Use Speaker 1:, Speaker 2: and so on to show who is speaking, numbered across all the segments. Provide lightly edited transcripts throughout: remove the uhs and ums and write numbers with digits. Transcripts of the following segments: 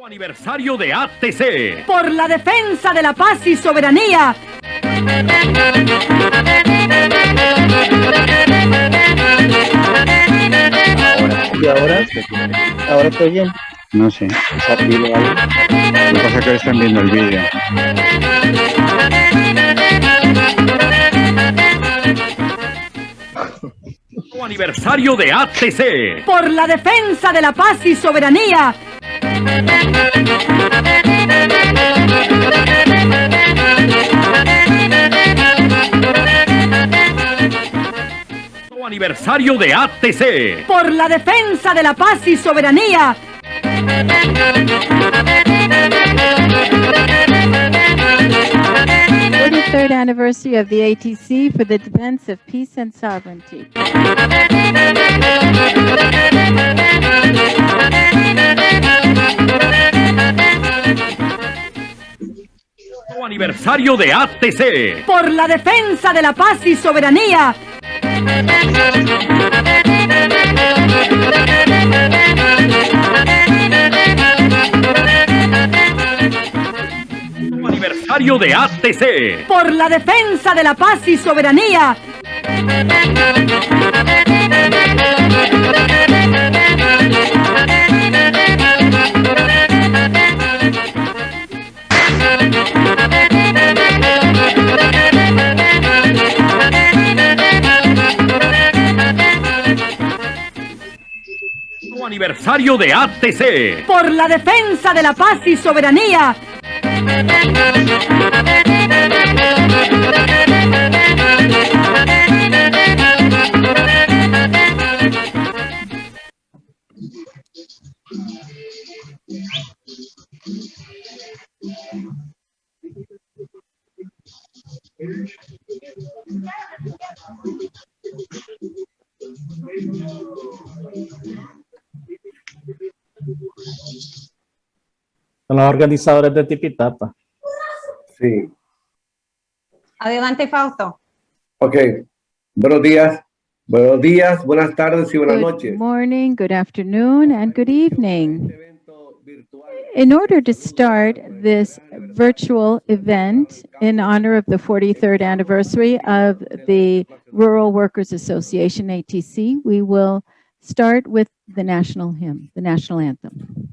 Speaker 1: Aniversario de ATC.
Speaker 2: Por la defensa de la paz y soberanía.
Speaker 3: ¿Y ahora? ¿Ahora estoy bien?
Speaker 4: No sé. Lo que pasa es que están viendo el vídeo.
Speaker 1: Aniversario de ATC.
Speaker 2: Por la defensa de la paz y soberanía.
Speaker 1: Aniversario de ATC.
Speaker 2: Por la defensa de la paz y soberanía.
Speaker 5: 43rd anniversary of the ATC for the defense of peace and sovereignty.
Speaker 1: Aniversario de ATC.
Speaker 2: Por la defensa de la paz y soberanía.
Speaker 1: Aniversario de ATC.
Speaker 2: Por la defensa de la paz y soberanía.
Speaker 1: Aniversario de ATC.
Speaker 2: Por la defensa de la paz y soberanía.
Speaker 3: Son los organizadores de Tipitapa.
Speaker 6: Sí.
Speaker 7: Adelante, Fausto.
Speaker 6: Ok. Buenos días, buenas tardes y buenas noches.
Speaker 5: Good morning, good afternoon, and good evening. In order to start this virtual event in honor of the 43rd anniversary of the Rural Workers Association, ATC, we will start with the national hymn, the national anthem.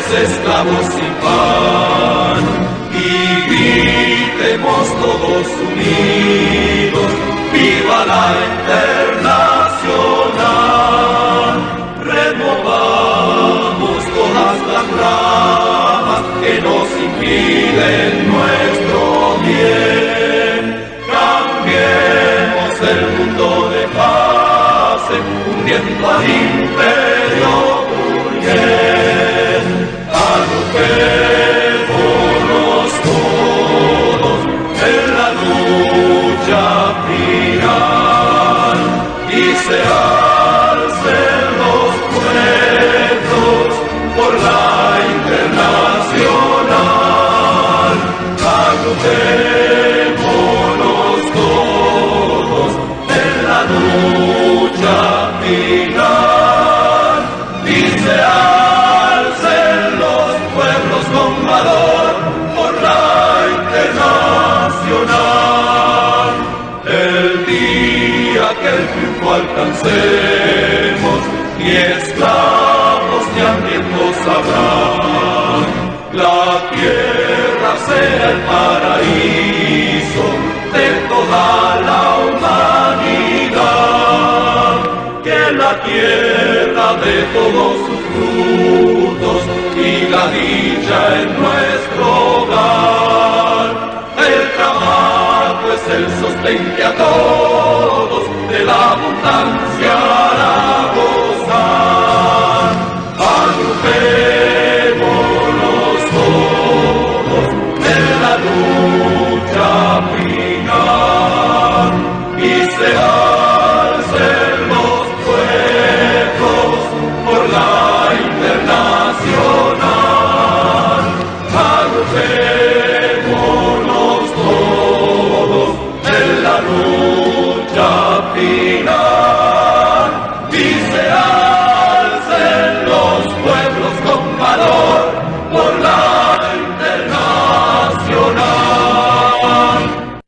Speaker 8: Esclavos sin pan y gritemos todos unidos, viva la Internacional, removamos todas las ramas que nos impiden nuestro bien, cambiemos el mundo de paz, hundiendo al imperio burgués. Agrupémonos todos en la lucha final y se alcen los pueblos por la Internacional. Agrupémonos todos en la lucha final y se alcen con valor por la Internacional. El día que el triunfo alcancemos, ni esclavos ni hambrientos habrán. La tierra será el paraíso de toda la humanidad. Que la tierra de todos sus frutos y la dicha en nuestro hogar. El trabajo es el sostén que a todos de la abundancia hará gozar. Agrupémonos todos Alcémonos todos en la lucha final y se alcen los pueblos con valor por la internacional.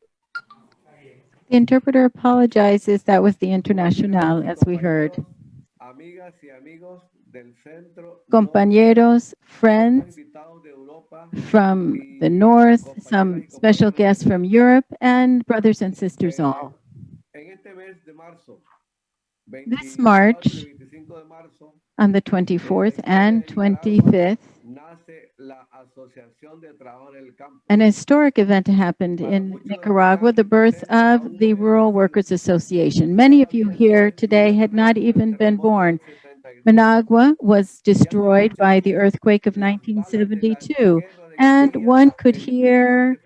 Speaker 5: The interpreter apologizes. That was the International, as we heard.
Speaker 6: Amigas y amigos del centro,
Speaker 5: Compañeros, friends
Speaker 6: invitados de Europa,
Speaker 5: from the north, some special guests from Europe, and brothers and sisters all.
Speaker 6: en este mes de marzo,
Speaker 5: This
Speaker 6: 24
Speaker 5: March,
Speaker 6: y 25 de marzo,
Speaker 5: on the 24th and 25th,
Speaker 6: nace la Asociación de Trabajo en el Campo.
Speaker 5: an historic event happened in Nicaragua, the birth of the Rural Workers Association. Many of you here today had not even been born. Managua was destroyed by the earthquake of 1972, and one could hear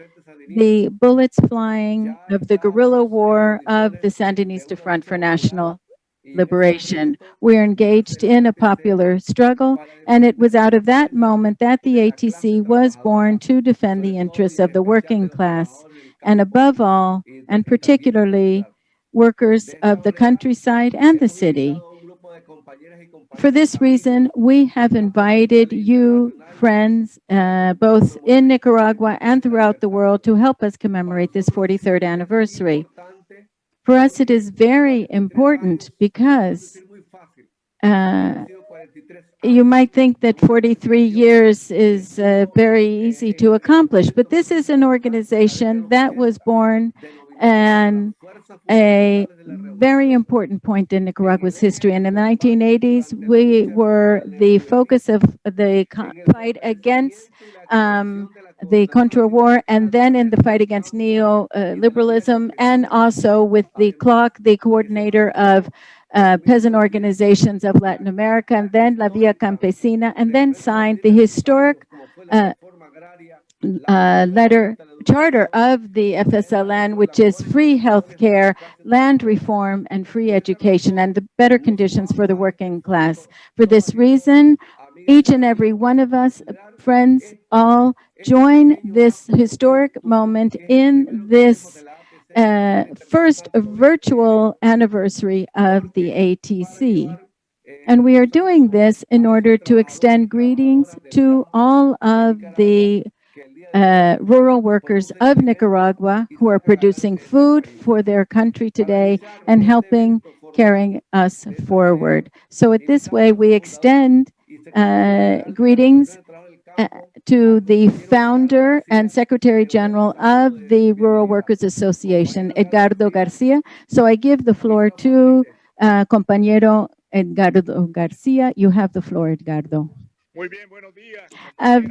Speaker 5: the bullets flying of the guerrilla war of the Sandinista Front for National Liberation. We're engaged in a popular struggle, and it was out of that moment that the ATC was born to defend the interests of the working class, and above all, and particularly, workers of the countryside and the city. For this reason, we have invited you, friends, both in Nicaragua and throughout the world, to help us commemorate this 43rd anniversary. For us, it is very important because you might think that 43 years is very easy to accomplish, but this is an organization that was born and a very important point in Nicaragua's history. And in the 1980s, we were the focus of the fight against the Contra War, and then in the fight against neoliberalism, and also with the CLOC, the coordinator of peasant organizations of Latin America, and then La Via Campesina, and then signed the historic charter of the FSLN, which is free healthcare, land reform, and free education, and the better conditions for the working class. For this reason, each and every one of us, friends, all join this historic moment in this first virtual anniversary of the ATC. And we are doing this in order to extend greetings to all of the rural workers of Nicaragua who are producing food for their country today and helping carrying us forward. So in this way, we extend greetings to the founder and Secretary General of the Rural Workers Association, Edgardo Garcia. So I give the floor to compañero Edgardo Garcia. You have the floor, Edgardo.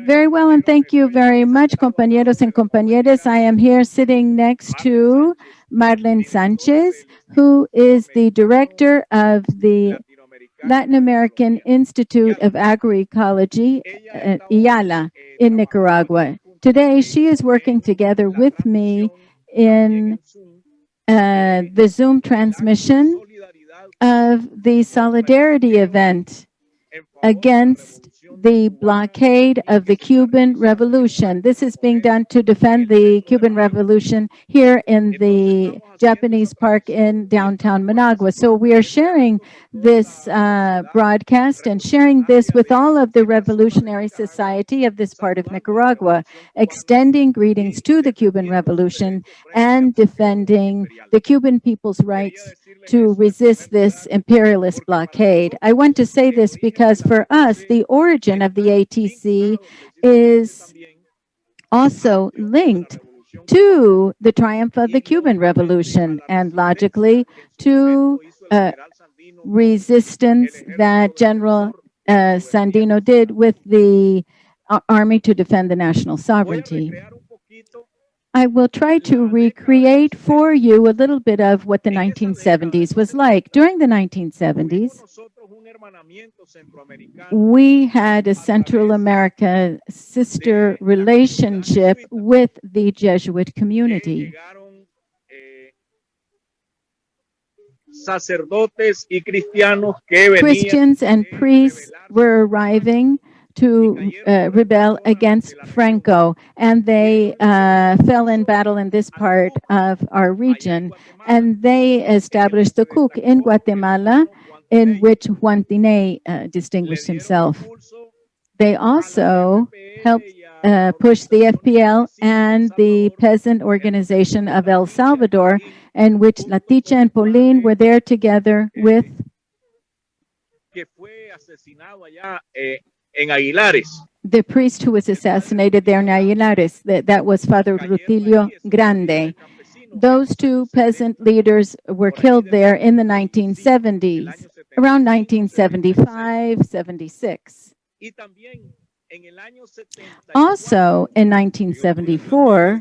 Speaker 5: Very well, and thank you very much, compañeros and compañeras. I am here sitting next to Marlene Sanchez, who is the director of the Latin American Institute of Agroecology, IALA, in Nicaragua. Today, she is working together with me in the Zoom transmission of the Solidarity event against the blockade of the Cuban Revolution. This is being done to defend the Cuban Revolution here in the Japanese park in downtown Managua. So we are sharing this broadcast and sharing this with all of the revolutionary society of this part of Nicaragua, extending greetings to the Cuban Revolution and defending the Cuban people's rights to resist this imperialist blockade. I want to say this because for us, the origin of the ATC is also linked to the triumph of the Cuban Revolution and logically to resistance that General Sandino did with the army to defend the national sovereignty. I will try to recreate for you a little bit of what the 1970s was like. During the 1970s, we had a Central America sister relationship with the Jesuit community. Christians and priests were arriving to rebel against Franco, and they fell in battle in this part of our region, and they established the coup in Guatemala, in which Juan Tinei distinguished himself. They also helped push the FPL and the peasant organization of El Salvador, in which Leticia and Pauline were there together with the priest who was assassinated there in Aguilares. That was Father Rutilio Grande. Those two peasant leaders were killed there in the 1970s, around 1975, 76. Also in 1974,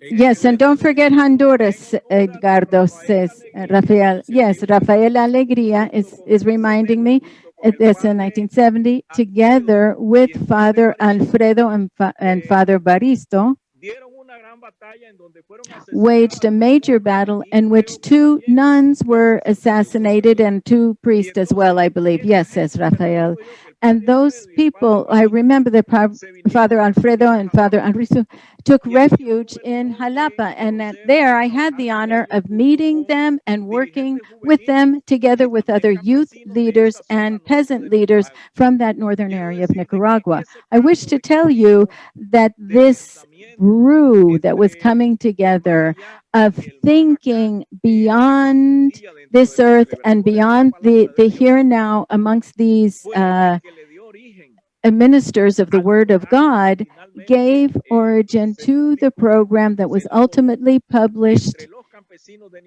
Speaker 5: yes, and don't forget Honduras, Edgardo says, Rafael. Yes, Rafael Alegría is reminding me. It's in 1970, together with Father Alfredo and Father Baristo, waged a major battle in which 2 nuns were assassinated and 2 priests as well, I believe. Yes, says Rafael. And those people, I remember that Father Alfredo and Father Enrico took refuge in Jalapa. And there I had the honor of meeting them and working with them together with other youth leaders and peasant leaders from that northern area of Nicaragua. I wish to tell you that this brew that was coming together of thinking beyond this earth and beyond the here and now amongst these ministers of the Word of God gave origin to the program that was ultimately published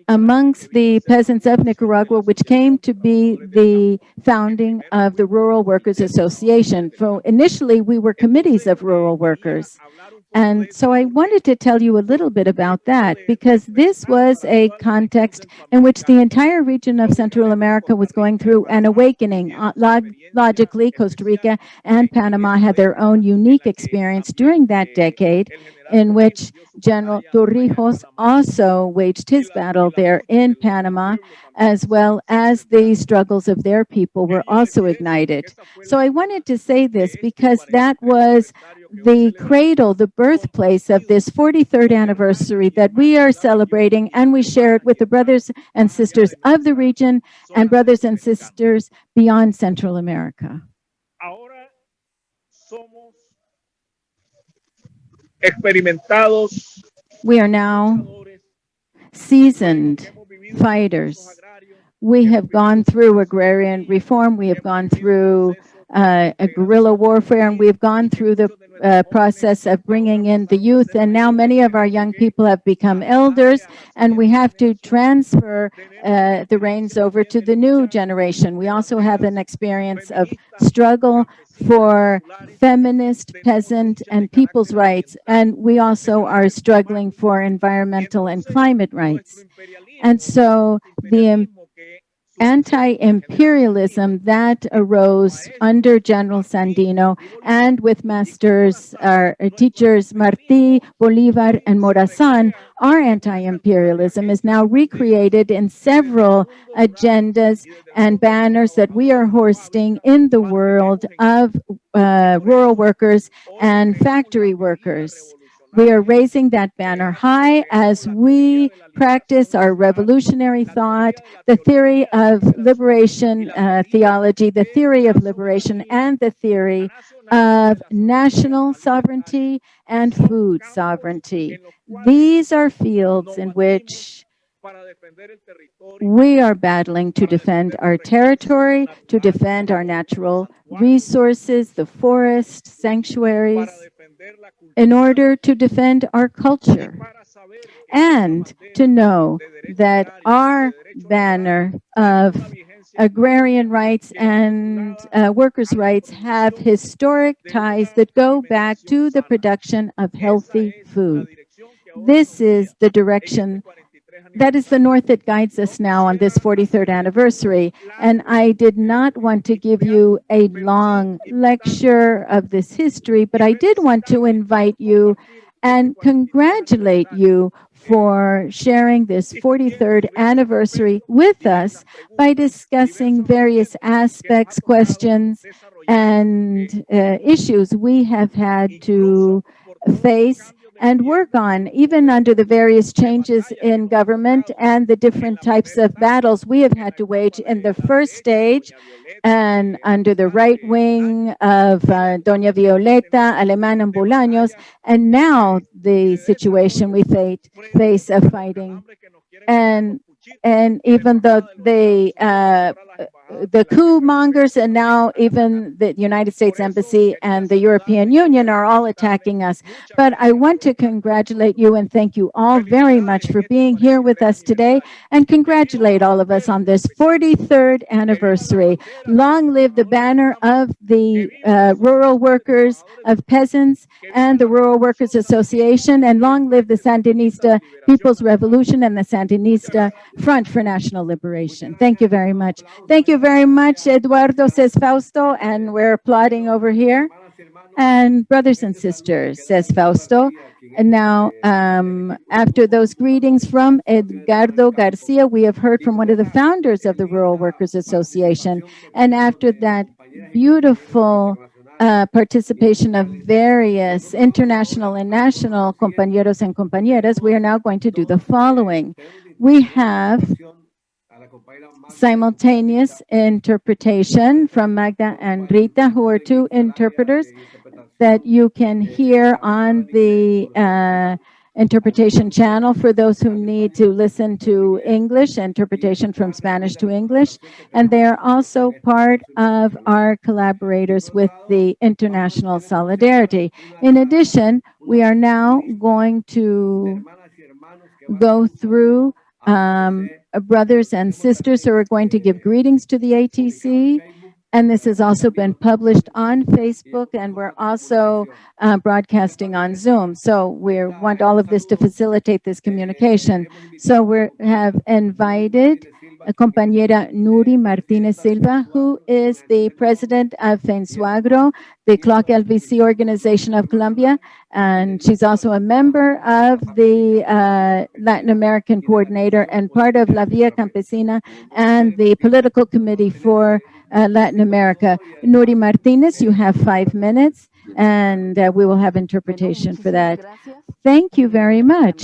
Speaker 5: amongst the peasants of Nicaragua, which came to be the founding of the Rural Workers Association. So initially, we were committees of rural workers. And so I wanted to tell you a little bit about that, because this was a context in which the entire region of Central America was going through an awakening. Logically, Costa Rica and Panama had their own unique experience during that decade, in which General Torrijos also waged his battle there in Panama, as well as the struggles of their people were also ignited. So I wanted to say this because that was the cradle, the birthplace of this 43rd anniversary that we are celebrating, and we share it with the brothers and sisters of the region and brothers and sisters beyond Central America. We are now seasoned fighters. We have gone through agrarian reform. We have gone through a guerrilla warfare, and we've gone through the process of bringing in the youth. And now many of our young people have become elders, and we have to transfer the reins over to the new generation. We also have an experience of struggle for feminist, peasant, and people's rights. And we also are struggling for environmental and climate rights. And so the anti-imperialism that arose under General Sandino and with masters, our teachers Martí, Bolívar, and Morazán, our anti-imperialism is now recreated in several agendas and banners that we are hoisting in the world of rural workers and factory workers. We are raising that banner high as we practice our revolutionary thought, the theory of liberation theology, the theory of liberation, and the theory of national sovereignty and food sovereignty. These are fields in which we are battling to defend our territory, to defend our natural resources, the forest, sanctuaries, in order to defend our culture, and to know that our banner of agrarian rights and workers' rights have historic ties that go back to the production of healthy food. This is the direction, that is the north that guides us now on this 43rd anniversary. And I did not want to give you a long lecture of this history, but I did want to invite you and congratulate you for sharing this 43rd anniversary with us by discussing various aspects, questions, and issues we have had to face and work on, even under the various changes in government and the different types of battles we have had to wage in the first stage and under the right wing of Doña Violeta, Alemán, and Bolaños, and now the situation we face of fighting. And even though the coup mongers and now even the United States Embassy and the European Union are all attacking us. But I want to congratulate you and thank you all very much for being here with us today and congratulate all of us on this 43rd anniversary. Long live the banner of the rural workers, of peasants, and the Rural Workers Association, and long live the Sandinista People's Revolution and the Sandinista Front for National Liberation. Thank you very much. Thank you very much, Eduardo, says Fausto, and we're applauding over here. And brothers and sisters, says Fausto. And now, after those greetings from Edgardo Garcia, we have heard from one of the founders of the Rural Workers Association. And after that beautiful participation of various international and national compañeros and compañeras, we are now going to do the following. We have simultaneous interpretation from Magda and Rita, who are two interpreters that you can hear on the interpretation channel for those who need to listen to English, interpretation from Spanish to English. And they are also part of our collaborators with the International Solidarity. In addition, we are now going to go through brothers and sisters who are going to give greetings to the ATC. And this has also been published on Facebook, and we're also broadcasting on Zoom. So we want all of this to facilitate this communication. So we have invited compañera Nuri Martinez Silva, who is the president of FENSUAGRO, the Clock LVC organization of Colombia, and she's also a member of the Latin American coordinator and part of La Via Campesina and the political committee for Latin America. Nuri Martinez, you have 5 minutes, and we will have interpretation for that. Thank you very much.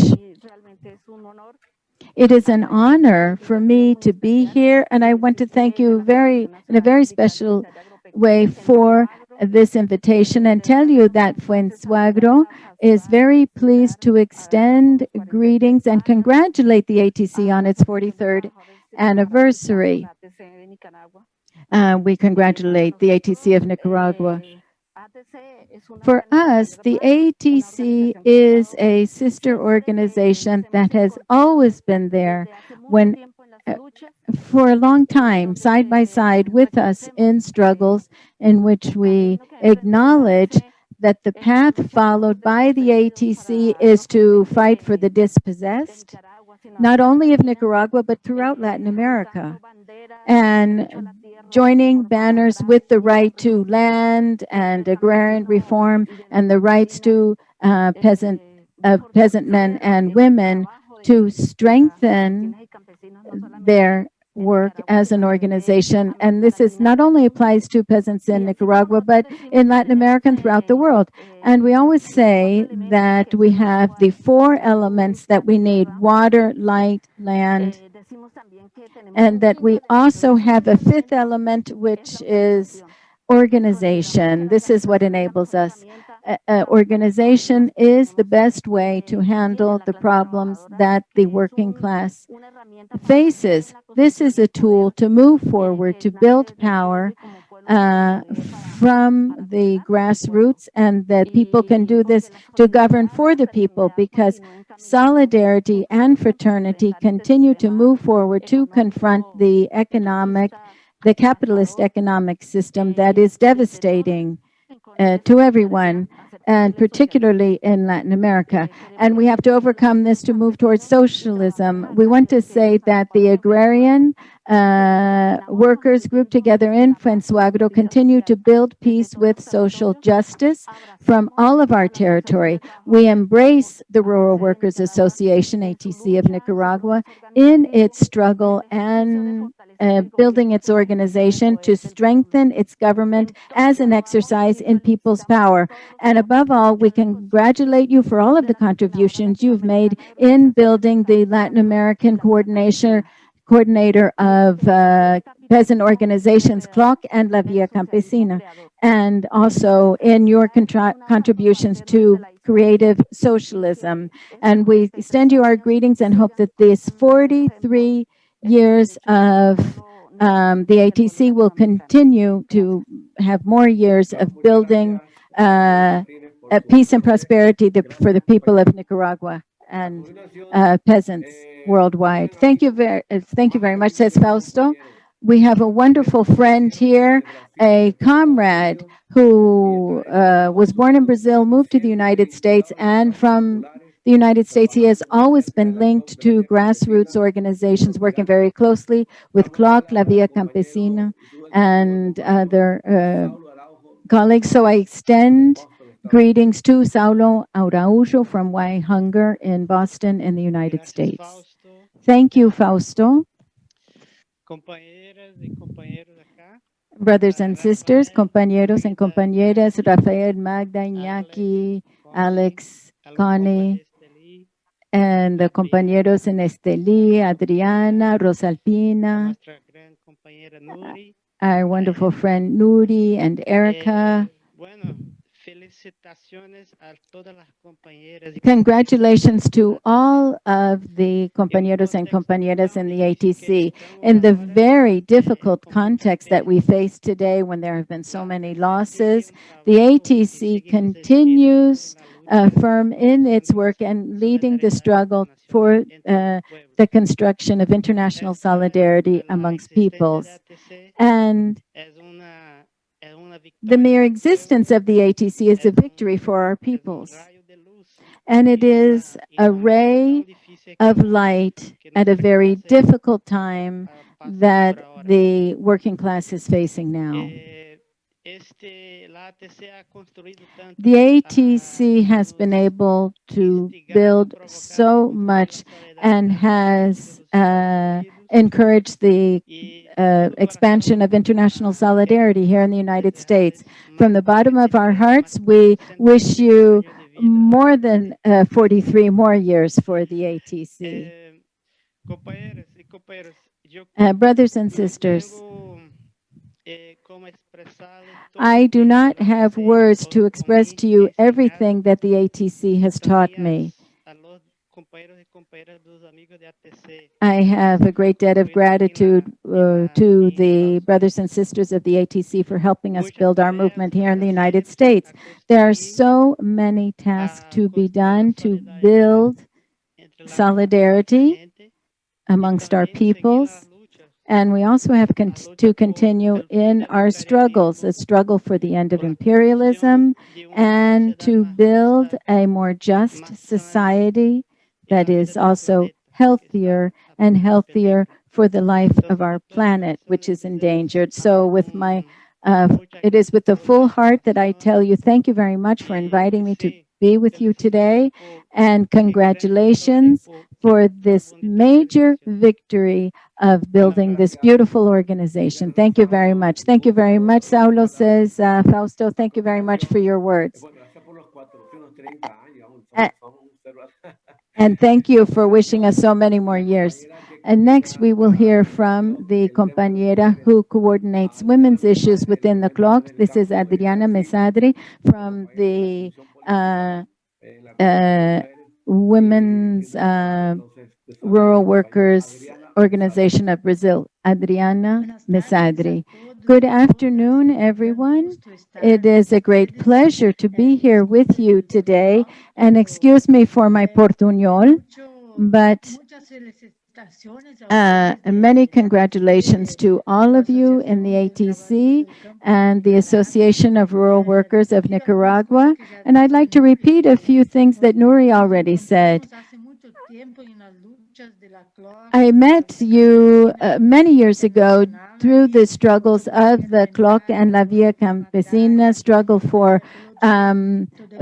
Speaker 5: It is an honor for me to be here, and I want to thank you in a very special way for this invitation and tell you that FENSUAGRO is very pleased to extend greetings and congratulate the ATC on its 43rd anniversary. We congratulate the ATC of Nicaragua. For us, the ATC is a sister organization that has always been there for a long time, side by side with us in struggles in which we acknowledge that the path followed by the ATC is to fight for the dispossessed, not only of Nicaragua, but throughout Latin America, and joining banners with the right to land and agrarian reform and the rights to peasant men and women to strengthen their work as an organization. And this is not only applies to peasants in Nicaragua, but in Latin America and throughout the world. And we always say that we have the 4 elements that we need: water, light, land, and that we also have a 5th element, which is organization. This is what enables us. Organization is the best way to handle the problems that the working class faces. This is a tool to move forward, to build power from the grassroots, and that people can do this to govern for the people, because solidarity and fraternity continue to move forward to confront the capitalist economic system that is devastating to everyone. and particularly in Latin America. And we have to overcome this to move towards socialism. We want to say that the agrarian workers grouped together in Fuensuagro continue to build peace with social justice from all of our territory. We embrace the Rural Workers Association, ATC of Nicaragua, in its struggle and building its organization to strengthen its government as an exercise in people's power. And above all, we congratulate you for all of the contributions you've made in building the Latin American coordinator of peasant organizations, CLOC and La Via Campesina, and also in your contributions to creative socialism. And we extend you our greetings and hope that this 43 years of the ATC will continue to have more years of building peace and prosperity for the people of Nicaragua and peasants worldwide. Thank you very much, says Fausto. We have a wonderful friend here, a comrade who was born in Brazil, moved to the United States, and from the United States, he has always been linked to grassroots organizations, working very closely with CLOC, La Via Campesina, and other colleagues. So I extend greetings to Saulo Araujo from Why Hunger in Boston in the United States. Thank you, Fausto. Brothers and sisters, compañeros and compañeras, Rafael, Magda, Iñaki, Alex, Connie, and the compañeros en Esteli, Adriana, Rosalpina, our wonderful friend Nuri and Erica. Congratulations to all of the compañeros and compañeras in the ATC. In the very difficult context that we face today when there have been so many losses, the ATC continues firm in its work and leading the struggle for the construction of international solidarity amongst peoples. And the mere existence of the ATC is a victory for our peoples. And it is a ray of light at a very difficult time that the working class is facing now. The ATC has been able to build so much and has encouraged the expansion of international solidarity here in the United States. From the bottom of our hearts, we wish you more than 43 more years for the ATC. Brothers and sisters, I do not have words to express to you everything that the ATC has taught me. I have a great debt of gratitude to the brothers and sisters of the ATC for helping us build our movement here in the United States. There are so many tasks to be done to build solidarity amongst our peoples. And we also have to continue in our struggles, a struggle for the end of imperialism and to build a more just society that is also healthier and healthier for the life of our planet, which is endangered. So with my, it is with a full heart that I tell you, thank you very much for inviting me to be with you today, and congratulations for this major victory of building this beautiful organization. Thank you very much. Thank you very much, Saulo, says Fausto. Thank you very much for your words. And thank you for wishing us so many more years. And next, we will hear from the compañera who coordinates women's issues within the CLOC. This is Adriana Mesadri from the Women's Rural Workers Organization of Brazil, Adriana Mesadri. Good afternoon, everyone. It is a great pleasure to be here with you today. And excuse me for my portuñol, but Many congratulations to all of you in the ATC and the Association of Rural Workers of Nicaragua. And I'd like to repeat a few things that Nuri already said. I met you many years ago through the struggles of the CLOC and La Via Campesina, struggle for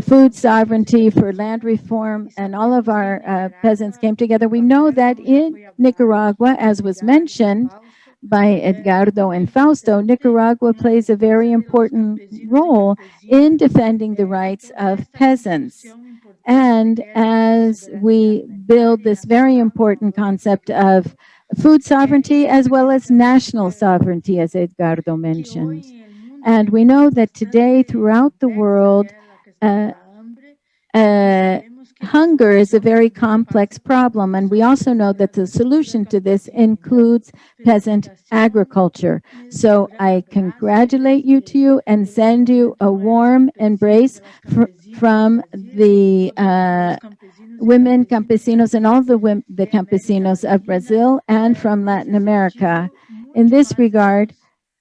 Speaker 5: food sovereignty, for land reform, and all of our peasants came together. We know that in Nicaragua, as was mentioned by Edgardo and Fausto, Nicaragua plays a very important role in defending the rights of peasants. And as we build this very important concept of food sovereignty as well as national sovereignty, as Edgardo mentioned. And we know that today throughout the world, hunger is a very complex problem, and we also know that the solution to this includes peasant agriculture. So I congratulate you and send you a warm embrace from the women campesinos and all the campesinos of Brazil and from Latin America. In this regard,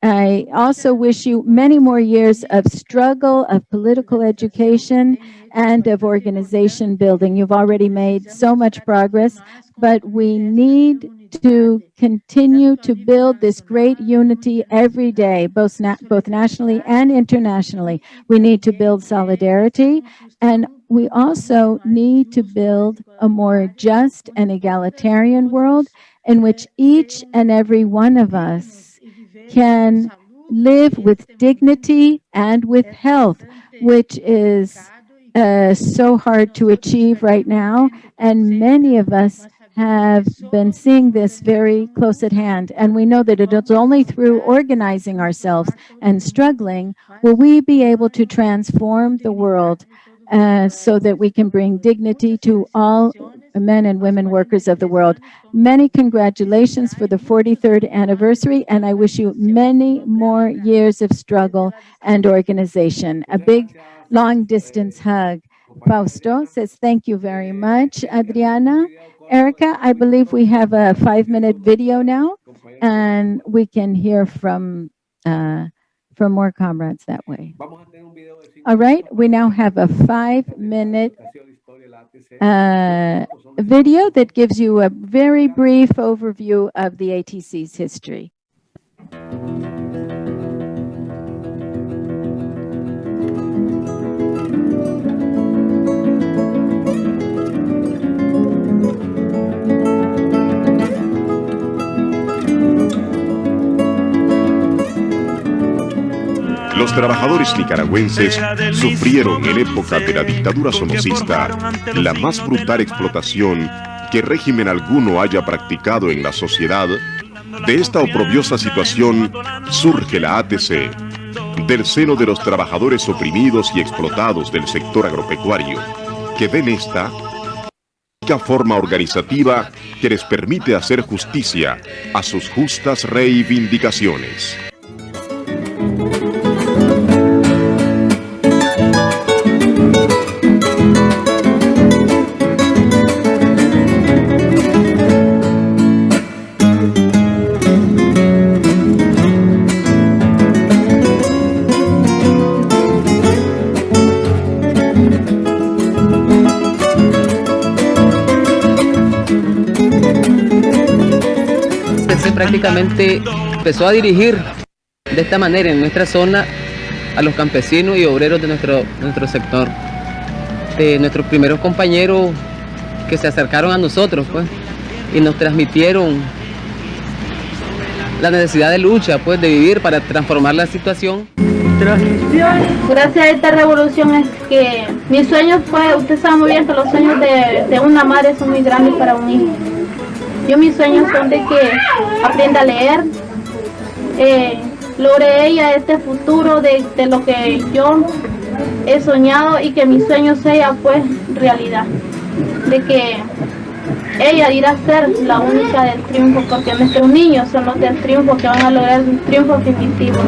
Speaker 5: I also wish you many more years of struggle, of political education, and of organization building. You've already made so much progress, but we need to continue to build this great unity every day, both nationally and internationally. We need to build solidarity, and we also need to build a more just and egalitarian world in which each and every one of us can live with dignity and with health, which is so hard to achieve right now. And many of us have been seeing this very close at hand. And we know that it is only through organizing ourselves and struggling will we be able to transform the world so that we can bring dignity to all men and women workers of the world. Many congratulations for the 43rd anniversary, and I wish you many more years of struggle and organization. A big, long-distance hug. Fausto says thank you very much, Adriana. Erica, I believe we have a 5-minute video now, and we can hear from more comrades that way. All right, we now have a 5-minute video that gives you a very brief overview of the ATC's history.
Speaker 9: Los trabajadores nicaragüenses sufrieron en época de la dictadura somocista la más brutal explotación que régimen alguno haya practicado en la sociedad. De esta oprobiosa situación surge la ATC, del seno de los trabajadores oprimidos y explotados del sector agropecuario, que ven esta única forma organizativa que les permite hacer justicia a sus justas reivindicaciones.
Speaker 10: Prácticamente empezó a dirigir de esta manera en nuestra zona a los campesinos y obreros de nuestro sector. Nuestros primeros compañeros que se acercaron a nosotros pues, y nos transmitieron la necesidad de lucha, pues, de vivir para transformar la situación.
Speaker 11: Gracias a esta revolución es que mis sueños fue, usted sabe muy bien que los sueños de una madre son muy grandes para un hijo. Mis sueños son de que aprenda a leer, logre ella este futuro de lo que yo he soñado y que mis sueños sea pues realidad, de que ella irá a ser la única del triunfo, porque nuestros niños son los del triunfo que van a lograr un triunfo definitivo.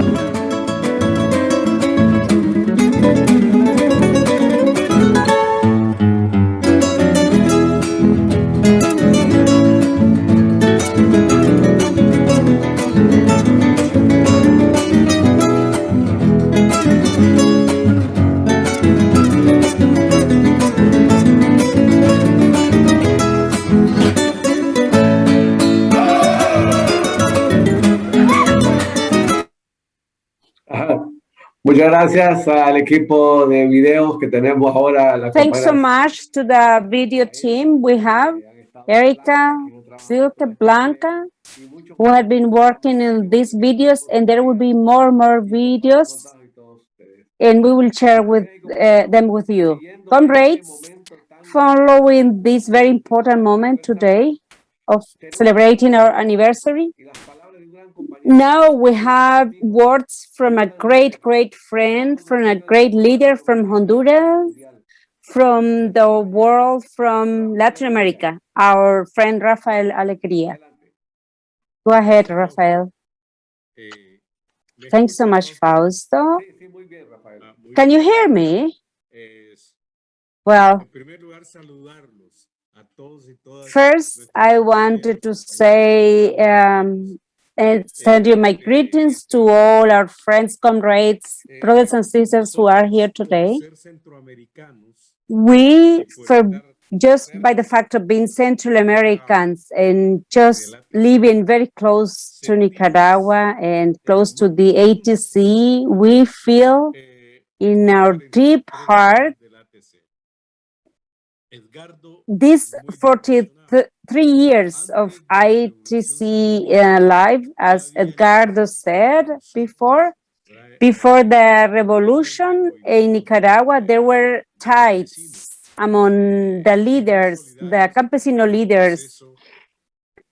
Speaker 6: Muchas gracias al equipo de videos que tenemos ahora. Las
Speaker 12: Thanks so
Speaker 6: compañeras.
Speaker 12: much to the video team. We have Erica, Silke, Blanca, who have been working in these videos, and there will be more videos, and we will share with them with you. Comrades, following this very important moment today of celebrating our anniversary, now we have words from a great friend, from a great leader from Honduras, from the world, from Latin America, our friend Rafael Alegría. Go ahead, Rafael. Thanks so much, Fausto. Can you hear me? Well, first, I wanted to say and send you my greetings to all our friends, comrades, brothers and sisters who are here today. We, just by the fact of being Central Americans and just living very close to Nicaragua and close to the ATC, we feel in our deep heart these 43 years of ITC life, as Edgardo said before the revolution in Nicaragua, there were ties among the leaders, the campesino leaders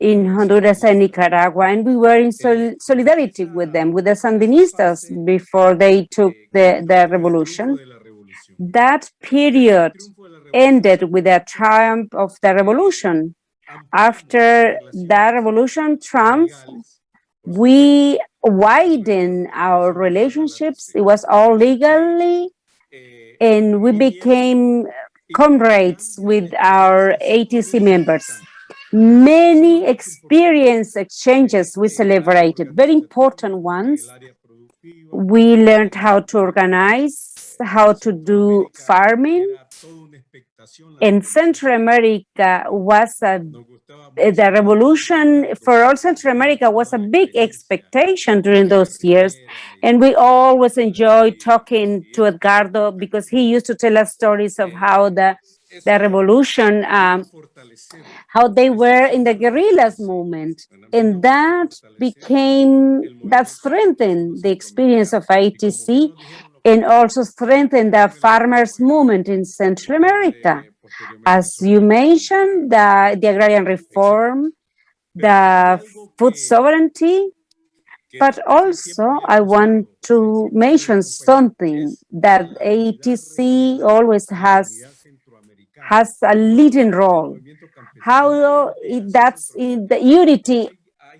Speaker 12: in Honduras and Nicaragua, and we were in solidarity with them, with the Sandinistas before they took the revolution. That period ended with the triumph of the revolution. After the revolution triumph, we widened our relationships. It was all legally, and we became comrades with our ATC members. Many experience exchanges we celebrated, very important ones. We learned how to organize, how to do farming. In Central America the revolution for all Central America was a big expectation during those years. And we always enjoyed talking to Edgardo because he used to tell us stories of how the revolution, how they were in the guerrillas movement. And that strengthened the experience of ITC and also strengthened the farmers' movement in Central America. As you mentioned, the agrarian reform, the food sovereignty, but also I want to mention something that ATC always has a leading role. How that's in the unity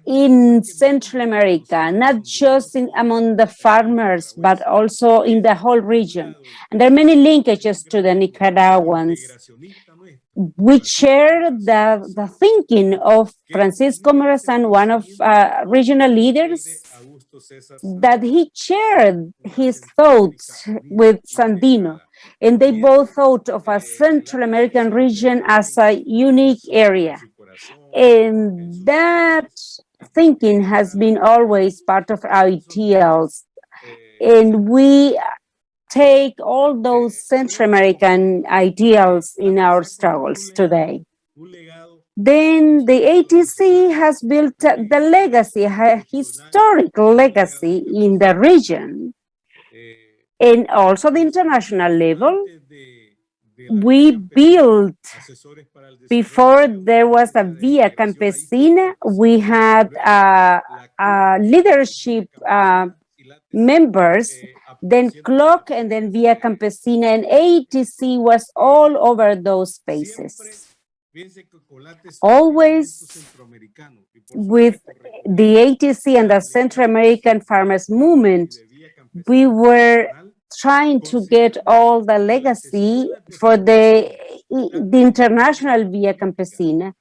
Speaker 12: in Central America, not just among the farmers, but also in the whole region. And there are many linkages to the Nicaraguans. We share the thinking of Francisco Morazan, one of regional leaders, that he shared his thoughts with Sandino. And they both thought of a Central American region as a unique area. And that thinking has been always part of our ideals. And we take all those Central American ideals in our struggles today. Then the ATC has built the legacy, a historic legacy in the region and also the international level. We built, before there was a Via Campesina, we had leadership members, then CLOC, and then Via Campesina, and ATC was all over those spaces. Always with the ATC and the Central American Farmers Movement, we were trying to get all the legacy for the international Via Campesina.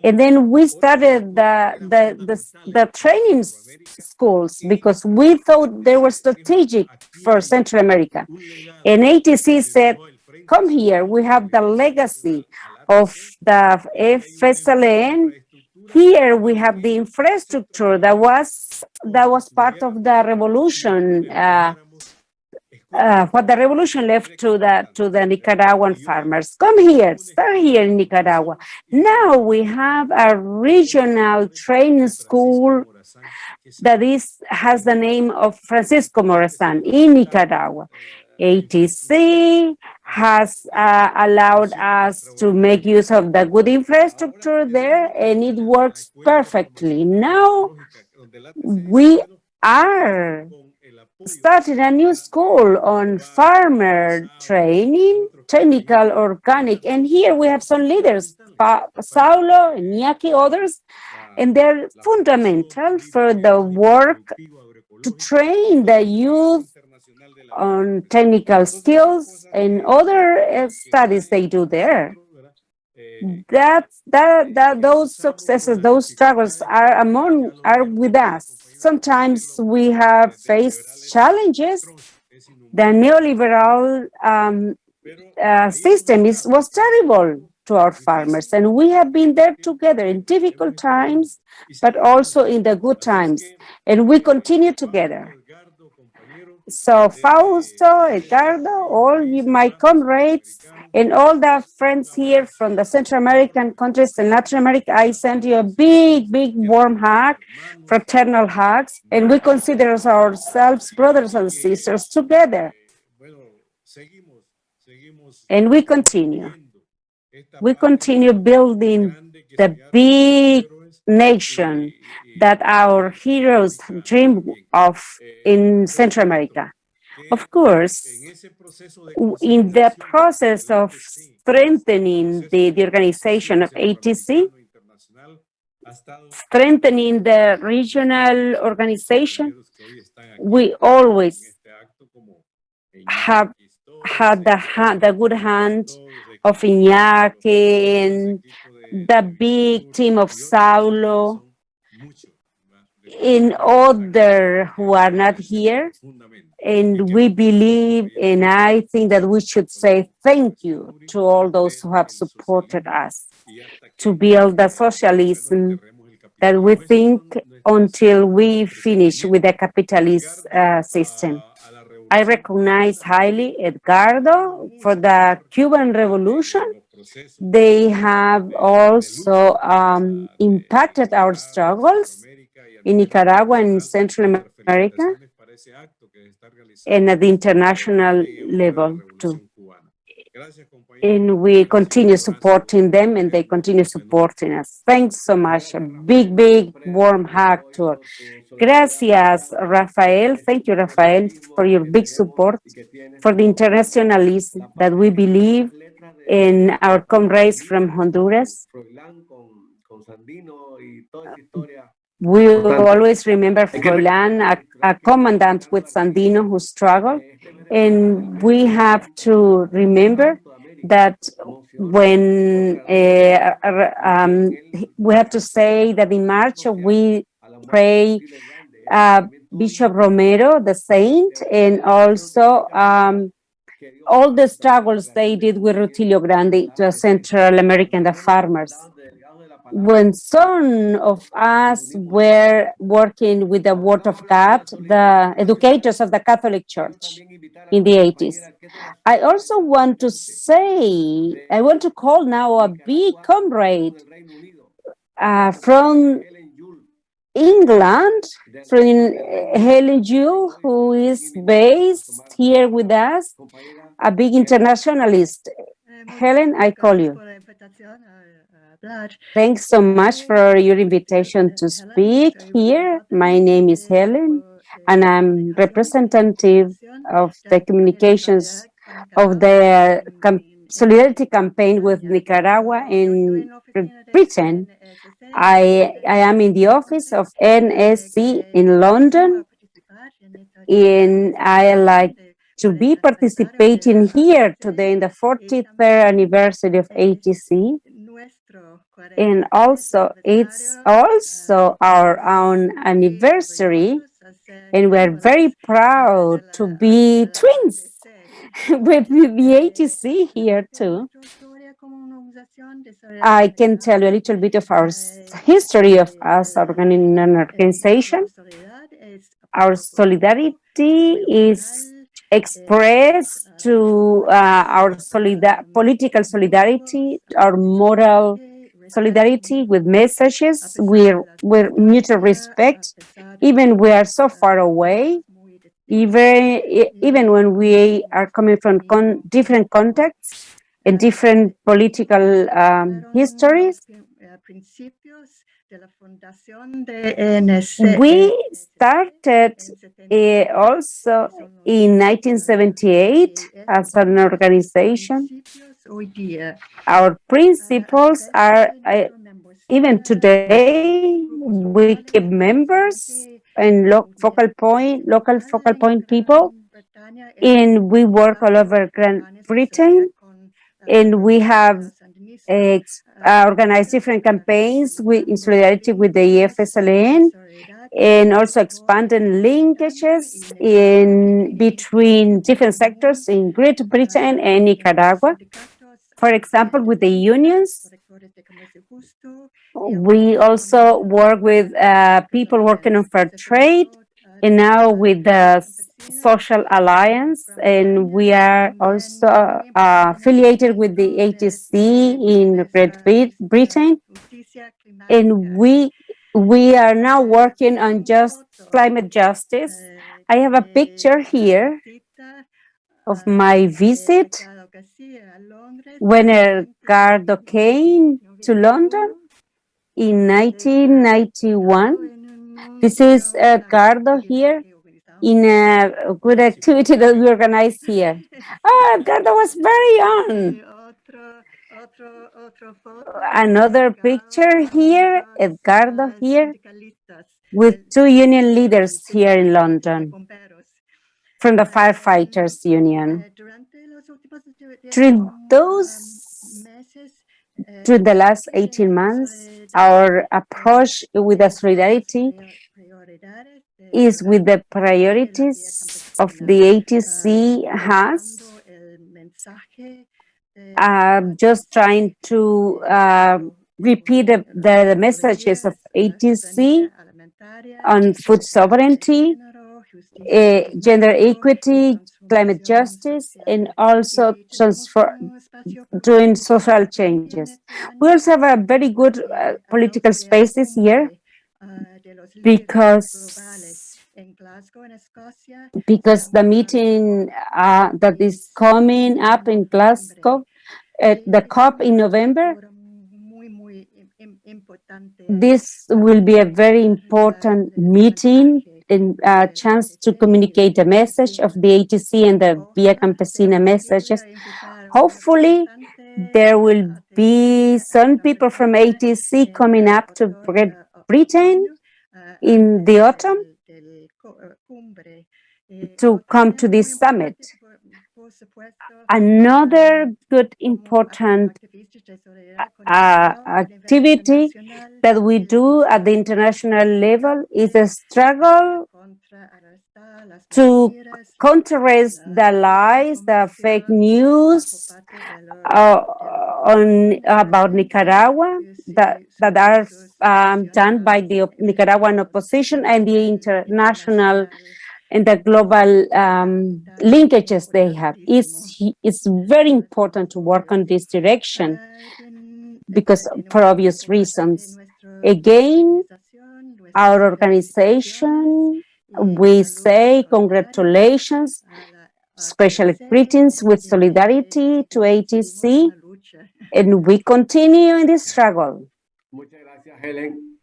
Speaker 12: And then we started the training schools because we thought they were strategic for Central America. And ATC said, come here, we have the legacy of the FSLN. Here we have the infrastructure that was part of the revolution what the revolution left to the Nicaraguan farmers. Come here, start here in Nicaragua. Now we have a regional training school that has the name of Francisco Morazan in Nicaragua. ATC has allowed us to make use of the good infrastructure there, and it works perfectly. Now we are starting a new school on farmer training, technical, organic, and here we have some leaders, Saulo, Iñaki, others, and they're fundamental for the work to train the youth on technical skills and other studies they do there. Those successes, those struggles are with us. Sometimes we have faced challenges. The neoliberal system was terrible to our farmers, and we have been there together in difficult times, but also in the good times, and we continue together. So Fausto, Edgardo, all my comrades, and all the friends here from the Central American countries and Latin America, I send you a big, big warm hug, fraternal hugs, and we consider ourselves brothers and sisters together. And we continue building the big nation that our heroes dream of in Central America. Of course, in the process of strengthening the organization of ATC, strengthening the regional organization, we always have had the good hand of Iñaki and the big team of Saulo, in other who are not here. And we believe, and I think that we should say thank you to all those who have supported us to build the socialism that we think until we finish with the capitalist system. I recognize highly Edgardo for the Cuban Revolution. They have also impacted our struggles in Nicaragua and Central America and at the international level too. And we continue supporting them, and they continue supporting us. Thanks so much. A big, big warm hug to all. Gracias, Rafael. Thank you, Rafael, for your big support for the internationalism that we believe in our comrades from Honduras. We always remember Froilán, a commandant with Sandino who struggled, and we have to remember that when we have to say that in March we pray Bishop Romero, the saint, and also all the struggles they did with Rutilio Grande to Central American, the farmers. When some of us were working with the Word of God, the educators of the Catholic Church in the 80s, I also want to say, I want to call now a big comrade from England, from Helen Jewell, who is based here with us, a big internationalist. Helen, I call you. Thanks so much for your invitation to speak here. My name is Helen, and I'm representative of the communications of the Solidarity campaign with Nicaragua in Britain. I am in the office of NSC in London, and I like to be participating here today in the 43rd anniversary of ATC. And also, it's also our own anniversary, and we're very proud to be twins with the ATC here too. I can tell you a little bit of our history of us an organization. Our solidarity is express to our political solidarity, our moral solidarity with messages, with mutual respect, even we are so far away, even when we are coming from different contexts and different political histories. We started also in 1978 as an organization. Our principles are, even today, we keep members and local focal point people, and we work all over Great Britain, and we have organized different campaigns in solidarity with the EFSLN, and also expanding linkages in between different sectors in Great Britain and Nicaragua. For example, with the unions, we also work with people working on fair trade, and now with the Social Alliance, and we are also affiliated with the ATC in Great Britain, and we are now working on climate justice. I have a picture here of my visit when Edgardo came to London in 1991. This is Edgardo here in a good activity that we organized here. Oh, Edgardo was very young. Another picture here, Edgardo here, with two union leaders here in London from the Firefighters Union. During the last 18 months, our approach with the solidarity is with the priorities of the ATC has. Just trying to repeat the messages of ATC on food sovereignty, gender equity, climate justice, and also doing social changes. We also have a very good political space this year because the meeting that is coming up in Glasgow, at the COP in November, this will be a very important meeting and a chance to communicate the message of the ATC and the Via Campesina messages. Hopefully, there will be some people from ATC coming up to Great Britain in the autumn to come to this summit. Another good important activity that we do at the international level is a struggle to counteract the lies, the fake news about Nicaragua that are done by the Nicaraguan opposition and the international and the global linkages they have. It's very important to work on this direction because for obvious reasons. Again, our organization, we say congratulations, special greetings with solidarity to ATC, and we continue in this struggle.
Speaker 6: Muchas gracias, Helen.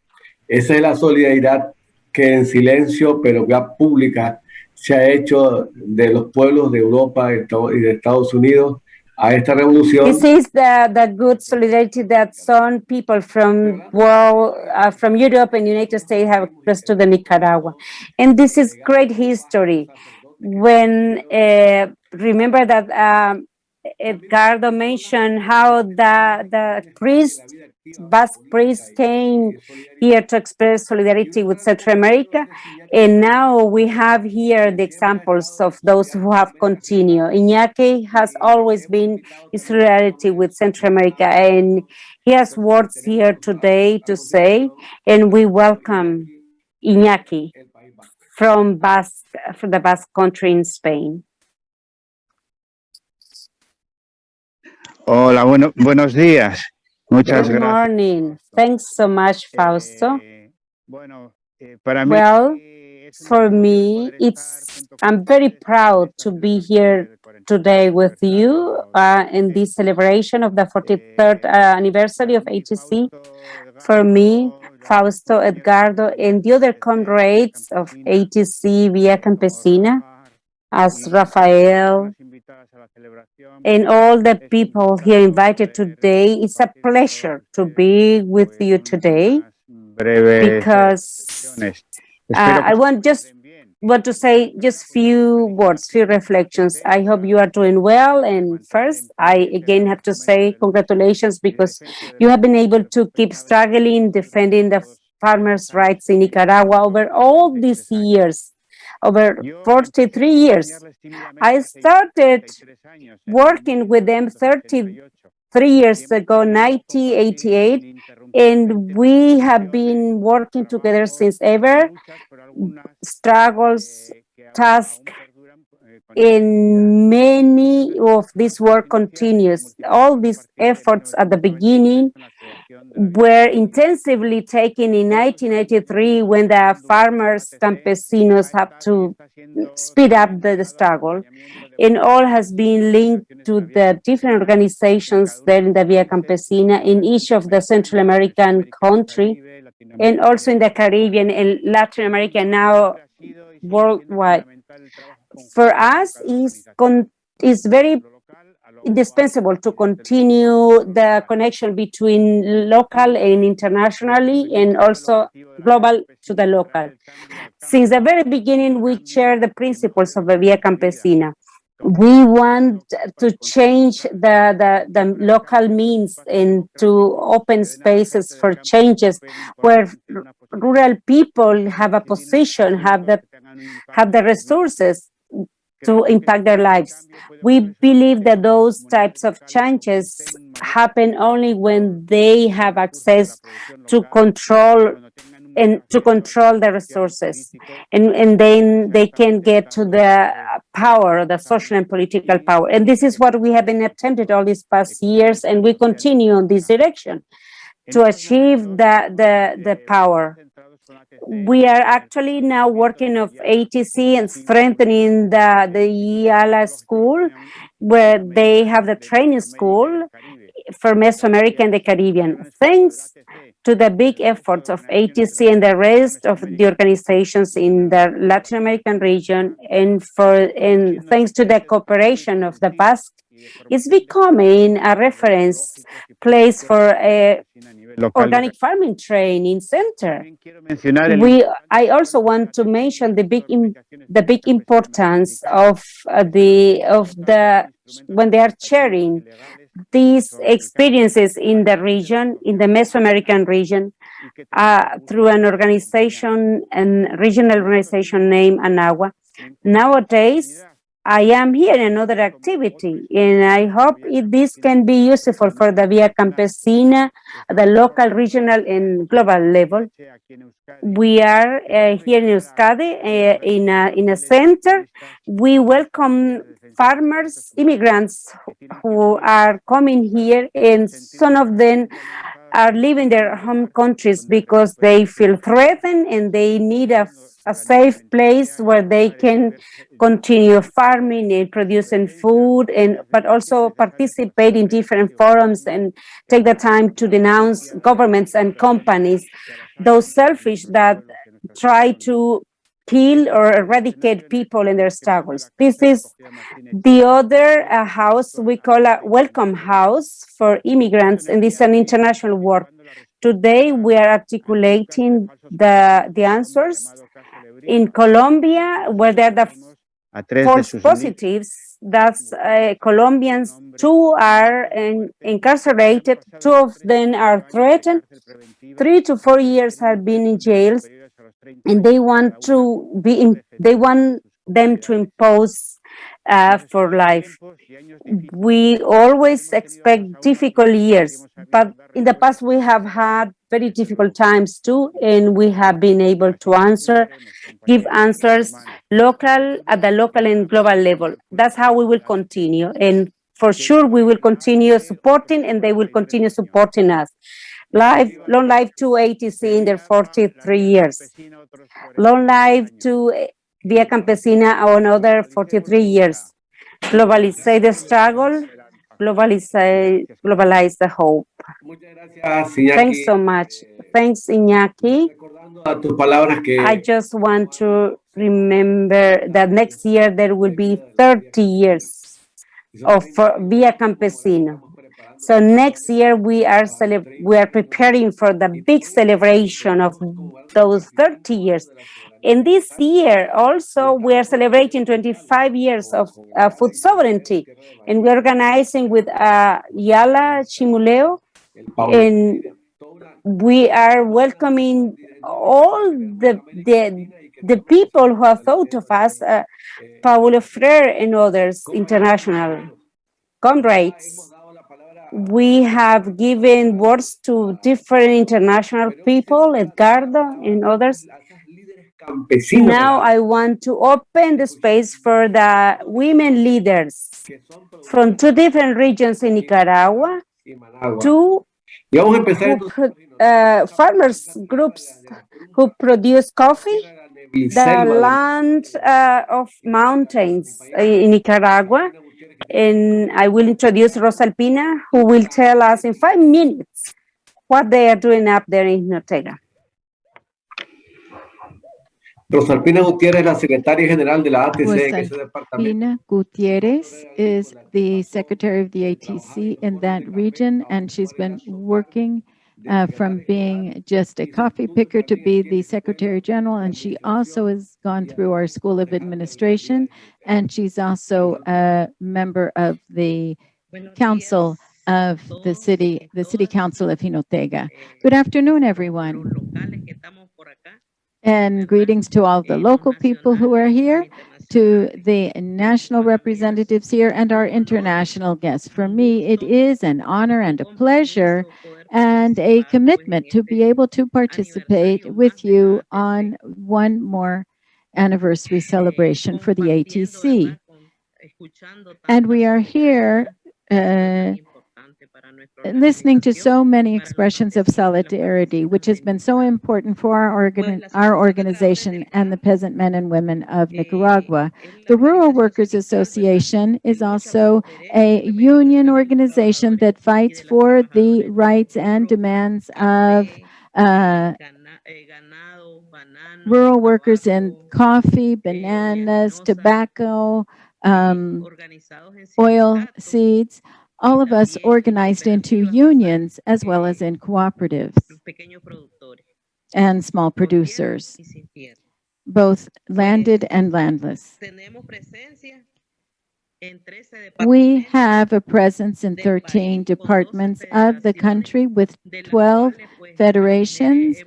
Speaker 6: Esa es la solidaridad que en silencio, pero ya pública, se ha hecho de los pueblos de Europa y de Estados Unidos a esta revolución.
Speaker 12: This is the good solidarity that some people from from Europe and United States have expressed to the Nicaragua, and this is great history. When remember that Edgardo mentioned how the Basque priests came here to express solidarity with Central America, and now we have here the examples of those who have continued. Iñaki has always been in solidarity with Central America, and he has words here today to say, and we welcome Iñaki from the Basque country in Spain.
Speaker 13: Hola, buenos días. Muchas
Speaker 12: Good
Speaker 13: gracias.
Speaker 12: morning. Thanks so much, Fausto.
Speaker 13: Para mí,
Speaker 12: Well, for me, I'm very proud to be here today with you in this celebration of the 43rd anniversary of ATC. For me, Fausto, Edgardo, and the other comrades of ATC Via Campesina, as Rafael, and all the people here invited today. It's a pleasure to be with you today because I want to say just few words, few reflections. I hope you are doing well. And first, I again have to say congratulations because you have been able to keep struggling, defending the farmers' rights in Nicaragua over all these years, over 43 years. I started working with them 33 years ago, 1988, and we have been working together since ever. Struggles, tasks, and many of this work continues. All these efforts at the beginning were intensively taken in 1993 when the farmers, campesinos have to speed up the struggle. And all has been linked to the different organizations there in the Via Campesina in each of the Central American country and also in the Caribbean and Latin America, now worldwide. For us, it's very indispensable to continue the connection between local and internationally and also global to the local. Since the very beginning, we share the principles of the Via Campesina. We want to change the local means into open spaces for changes where rural people have a position, have the resources to impact their lives. We believe that those types of changes happen only when they have access to control the resources, and then they can get to the power, the social and political power. And this is what we have been attempted all these past years, and we continue on this direction to achieve the power. We are actually now working of ATC and strengthening the IALA school, where they have the training school for Mesoamerica and the Caribbean. Thanks to the big efforts of ATC and the rest of the organizations in the Latin American region, and thanks to the cooperation of the Basque, it's becoming a reference place for a organic farming training center. I also want to mention the big importance of when they are sharing these experiences in the region, in the Mesoamerican region, through an organization, a regional organization named ANAGUA. Nowadays, I am here in another activity, and I hope this can be useful for the Via Campesina at the local, regional, and global level. We are here in Euskadi in a center. We welcome farmers, immigrants who are coming here, and some of them are leaving their home countries because they feel threatened and they need a safe place where they can continue farming and producing food, but also participate in different forums and take the time to denounce governments and companies, those selfish that try to kill or eradicate people in their struggles. This is the other house we call a welcome house for immigrants, and this is an international work. Today, we are articulating the answers. In Colombia, where there are the false positives, that's Colombians, 2 are incarcerated, 2 of them are threatened, 3 to 4 years have been in jails, and they want them to impose for life. We always expect difficult years, but in the past we have had very difficult times too, and we have been able to give answers at the local and global level. That's how we will continue. And for sure we will continue supporting, and they will continue supporting us. Long life to ATC in their 43 years. Long life to Via Campesina on other 43 years. Globalize the struggle, globalize the hope. Thanks so much. Thanks, Iñaki. I just want to remember that next year there will be 30 years of Via Campesino. So next year we are preparing for the big celebration of those 30 years. In this year also we are celebrating 25 years of food sovereignty, and we're organizing with Yala Chimuleo, and we are welcoming all the people who have thought of us, Paulo Freire and others, international comrades. We have given words to different international people, Edgardo and others. Now I want to open the space for the women leaders from 2 different regions in Nicaragua, to farmers groups who produce coffee, the land of mountains in Nicaragua. And I will introduce Rosalpina, who will tell us in 5 minutes what they are doing up there in Ortega.
Speaker 6: Rosalpina Gutiérrez, la secretaria general de la ATC.
Speaker 5: Rosalpina Gutierrez is the secretary of the ATC in that region, and she's been working from being just a coffee picker to be the Secretary General, and she also has gone through our School of Administration, and she's also a member of the Council of the City Council of Jinotega. Good afternoon, everyone. And greetings to all the local people who are here, to the national representatives here, and our international guests. For me, it is an honor and a pleasure and a commitment to be able to participate with you on one more anniversary celebration for the ATC. And we are here listening to so many expressions of solidarity, which has been so important for our organization and the peasant men and women of Nicaragua. The Rural Workers Association is also a union organization that fights for the rights and demands of rural workers in coffee, bananas, tobacco, oil seeds, all of us organized into unions as well as in cooperatives and small producers, both landed and landless. We have a presence in 13 departments of the country with 12 federations,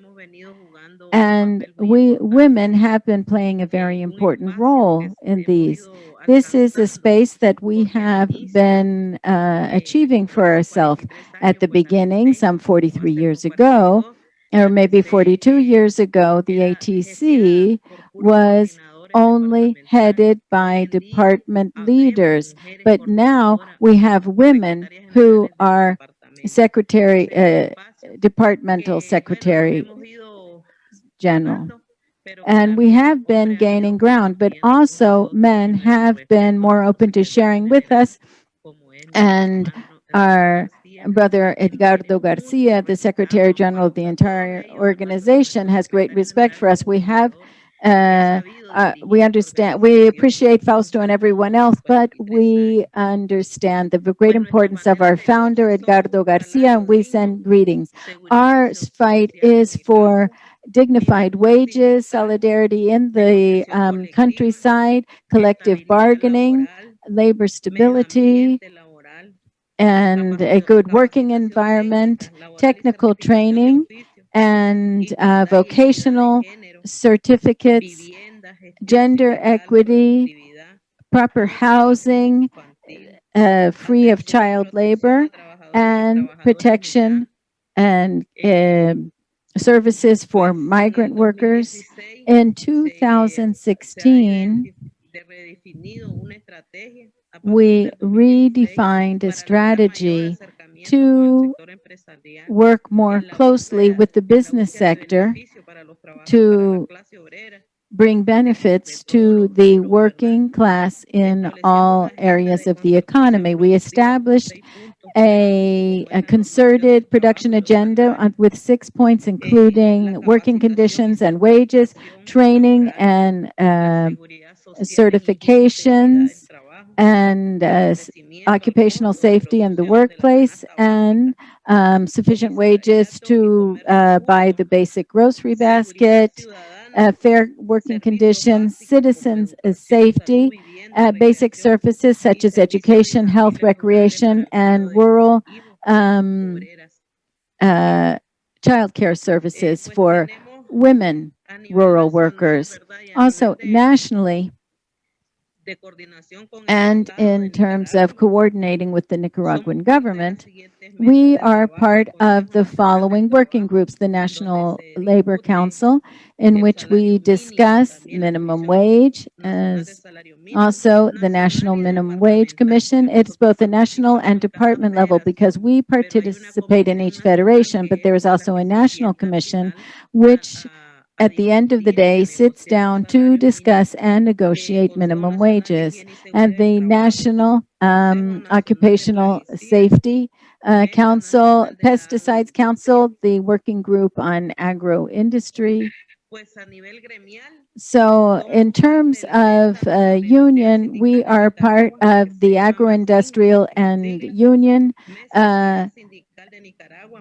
Speaker 5: and we women have been playing a very important role in these. This is a space that we have been achieving for ourselves at the beginning, some 43 years ago, or maybe 42 years ago. The ATC was only headed by department leaders, but now we have women who are departmental secretary general. And we have been gaining ground, but also men have been more open to sharing with us. And our brother Edgardo Garcia, the Secretary General of the entire organization, has great respect for us. We understand, we appreciate Fausto and everyone else, but we understand the great importance of our founder, Edgardo Garcia, and we send greetings. Our fight is for dignified wages, solidarity in the countryside, collective bargaining, labor stability, and a good working environment, technical training, and vocational certificates, gender equity, proper housing, free of child labor, and protection and services for migrant workers. In 2016, we redefined a strategy to work more closely with the business sector to bring benefits to the working class in all areas of the economy. We established a concerted production agenda with 6 points, including working conditions and wages, training and certifications, and occupational safety in the workplace, and sufficient wages to buy the basic grocery basket, fair working conditions, citizens' safety, basic services such as education, health, recreation, and rural child care services for women rural workers. Also, nationally, and in terms of coordinating with the Nicaraguan government, we are part of the following working groups: the National Labor Council, in which we discuss minimum wage, as also the National Minimum Wage Commission. It's both a national and department level because we participate in each federation, but there is also a national commission which at the end of the day sits down to discuss and negotiate minimum wages. And the National Occupational Safety Council, Pesticides Council, the Working Group on Agro-Industry. So in terms of union, we are part of the Agro-Industrial and Union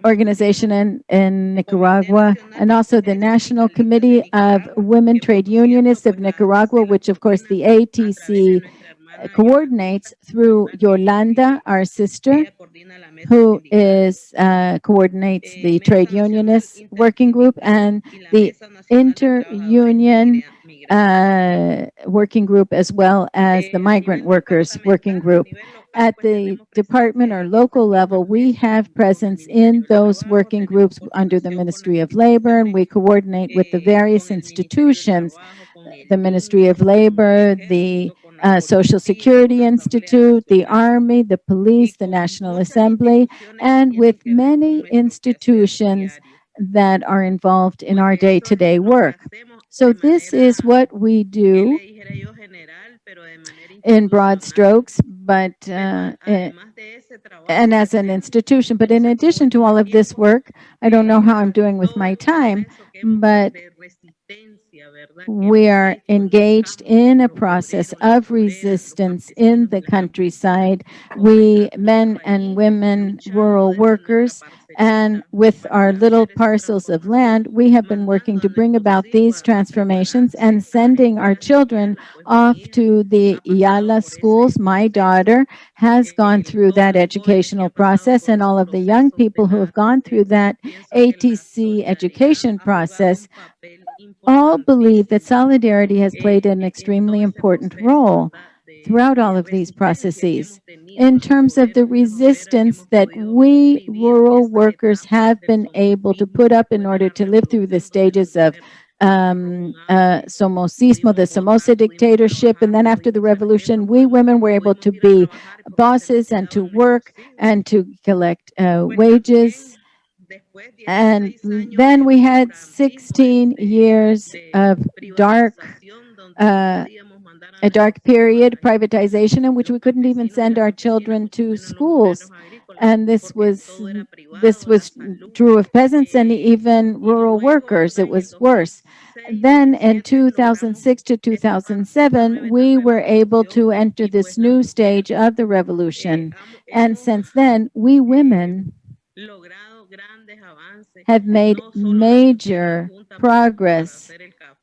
Speaker 5: organization in Nicaragua, and also the National Committee of Women Trade Unionists of Nicaragua, which of course the ATC coordinates through Yolanda, our sister, who is coordinates the trade unionists working group, and the inter-union working group, as well as the migrant workers working group. At the department or local level, we have presence in those working groups under the Ministry of Labor, and we coordinate with the various institutions, the Ministry of Labor, the Social Security Institute, the Army, the police, the National Assembly, and with many institutions that are involved in our day-to-day work. So this is what we do in broad strokes, but and as an institution. But in addition to all of this work, I don't know how I'm doing with my time, but we are engaged in a process of resistance in the countryside. We, men and women, rural workers, and with our little parcels of land, we have been working to bring about these transformations and sending our children off to the Yala schools. My daughter has gone through that educational process, and all of the young people who have gone through that ATC education process all believe that solidarity has played an extremely important role throughout all of these processes. In terms of the resistance that we rural workers have been able to put up in order to live through the stages of Somocismo, the Somoza dictatorship, and then after the revolution, we women were able to be bosses and to work and to collect wages. And then we had 16 years of a dark period, privatization, in which we couldn't even send our children to schools. And this was true of peasants and even rural workers. It was worse. Then in 2006 to 2007, we were able to enter this new stage of the revolution. And since then, we women have made major progress.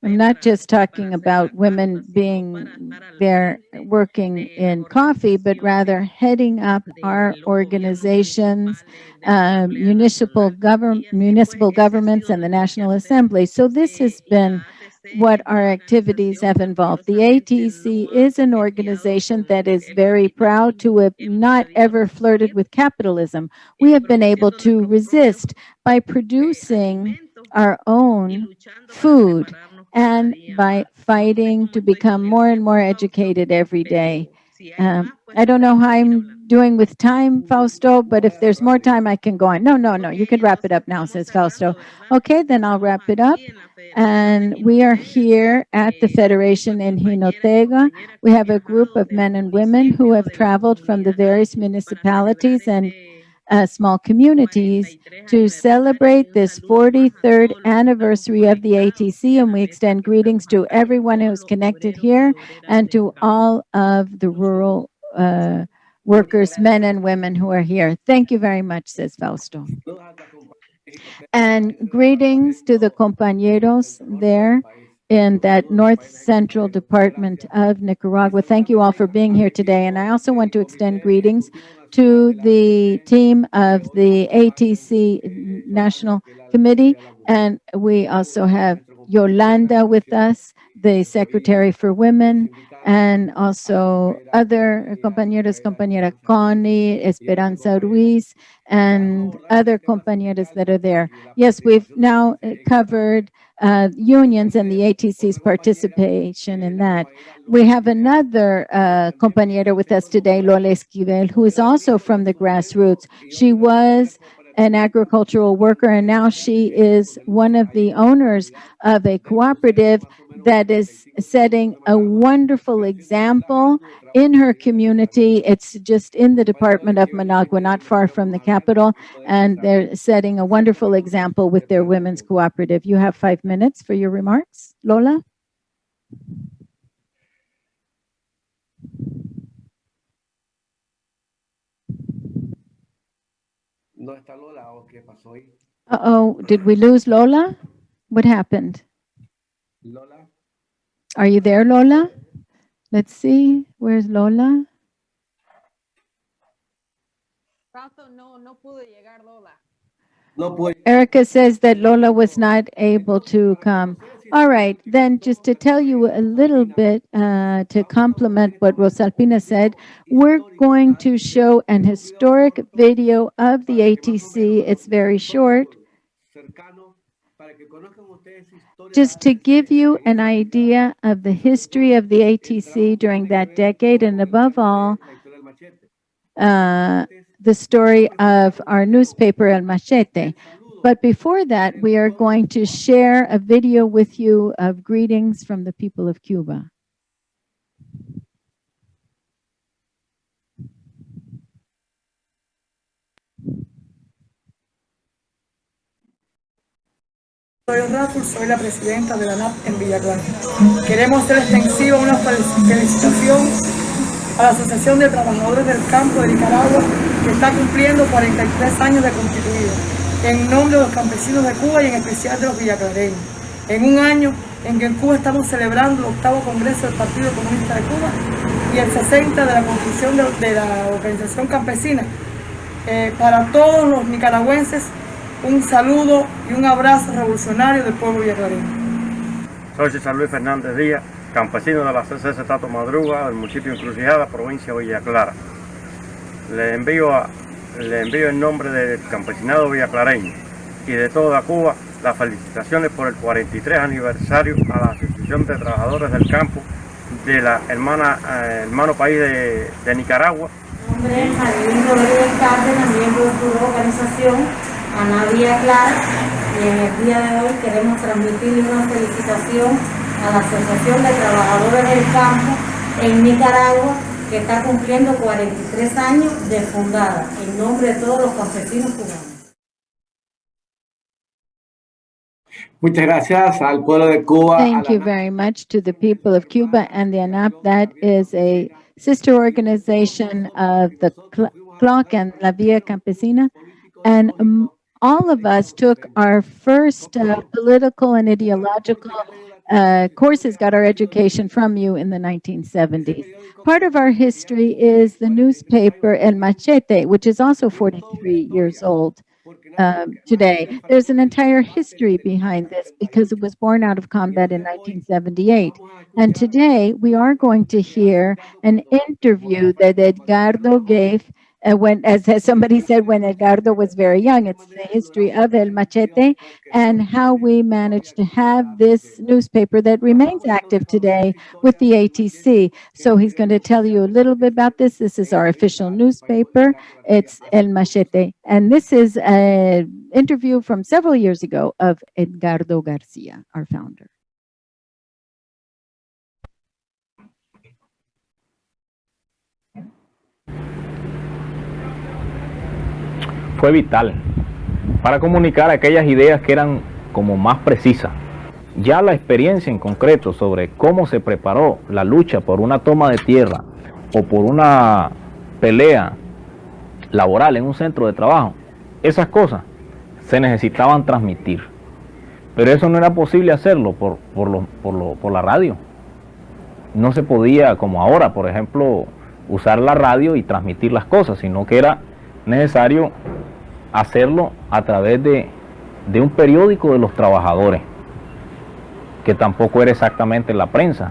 Speaker 5: I'm not just talking about women being there working in coffee, but rather heading up our organizations, municipal governments, and the National Assembly. So this has been what our activities have involved. The ATC is an organization that is very proud to have not ever flirted with capitalism. We have been able to resist by producing our own food and by fighting to become more and more educated every day. I don't know how I'm doing with time, Fausto, but if there's more time, I can go on. No. You can wrap it up now, says Fausto. Okay, then I'll wrap it up. And we are here at the Federation in Jinotega. We have a group of men and women who have traveled from the various municipalities and small communities to celebrate this 43rd anniversary of the ATC, and we extend greetings to everyone who's connected here and to all of the rural workers, men and women who are here. Thank you very much, says Fausto. And greetings to the compañeros there in that north central department of Nicaragua. Thank you all for being here today. And I also want to extend greetings to the team of the ATC National Committee. And we also have Yolanda with us, the Secretary for Women, and also other compañeros, compañera Connie, Esperanza Ruiz, and other compañeras that are there. Yes, we've now covered unions and the ATC's participation in that. We have another compañera with us today, Lola Esquivel, who is also from the grassroots. She was an agricultural worker, and now she is one of the owners of a cooperative that is setting a wonderful example in her community. It's just in the department of Managua, not far from the capital, and they're setting a wonderful example with their women's cooperative. You have 5 minutes for your remarks, Lola. Uh-oh, did we lose Lola? What happened? Are you there, Lola? Let's see. Where's Lola? Erica says that Lola was not able to come. All right, then just to tell you a little bit, to complement what Rosalpina said, we're going to show an historic video of the ATC. It's very short. Just to give you an idea of the history of the ATC during that decade, and above all, the story of our newspaper, El Machete. But before that, we are going to share a video with you of greetings from the people of Cuba.
Speaker 14: Soy Rafael, soy la presidenta de la ANAP en Villa Clara. Queremos hacer extensiva una felicitación a la Asociación de Trabajadores del Campo de Nicaragua, que está cumpliendo 43 años de constituida, en nombre de los campesinos de Cuba y en especial de los villaclareños. En un año en que en Cuba estamos celebrando el 8º Congreso del Partido Comunista de Cuba y el 60 de la constitución de la organización campesina. Para todos los nicaragüenses, un saludo y un abrazo revolucionario del pueblo villaclareño.
Speaker 15: Soy César Luis Fernández Díaz, campesino de la CCS Tato Madruga, del municipio de Encrucijada, provincia de Villa Clara. Le envío en nombre del campesinado villaclareño y de toda Cuba las felicitaciones por el 43 aniversario a la Asociación de Trabajadores del Campo de la hermano país de Nicaragua.
Speaker 16: Mi nombre es Marilyn Rodríguez Cárdenas, miembro de su organización ANAP Villa Clara, y en el día de hoy queremos transmitirle una felicitación a la Asociación de Trabajadores del Campo en Nicaragua, que está cumpliendo 43 años de fundada, en nombre de todos los campesinos cubanos.
Speaker 6: Muchas gracias al pueblo de Cuba.
Speaker 5: Thank you very much to the people of Cuba and the ANAP. That is a sister organization of the CLOC and La Vía Campesina. And all of us took our first political and ideological courses, got our education from you in the 1970s. Part of our history is the newspaper El Machete, which is also 43 years old today. There's an entire history behind this because it was born out of combat in 1978. And today we are going to hear an interview that Edgardo gave as somebody said, when Edgardo was very young. It's the history of El Machete and how we managed to have this newspaper that remains active today with the ATC. So he's going to tell you a little bit about this. This is our official newspaper. It's El Machete. And this is an interview from several years ago of Edgardo Garcia, our founder.
Speaker 17: Fue vital para comunicar aquellas ideas que eran como más precisas. Ya la experiencia en concreto sobre cómo se preparó la lucha por una toma de tierra o por una pelea laboral en un centro de trabajo, esas cosas se necesitaban transmitir. Pero eso no era posible hacerlo por la radio. No se podía, como ahora, por ejemplo, usar la radio y transmitir las cosas, sino que era necesario hacerlo a través de un periódico de los trabajadores, que tampoco era exactamente la prensa,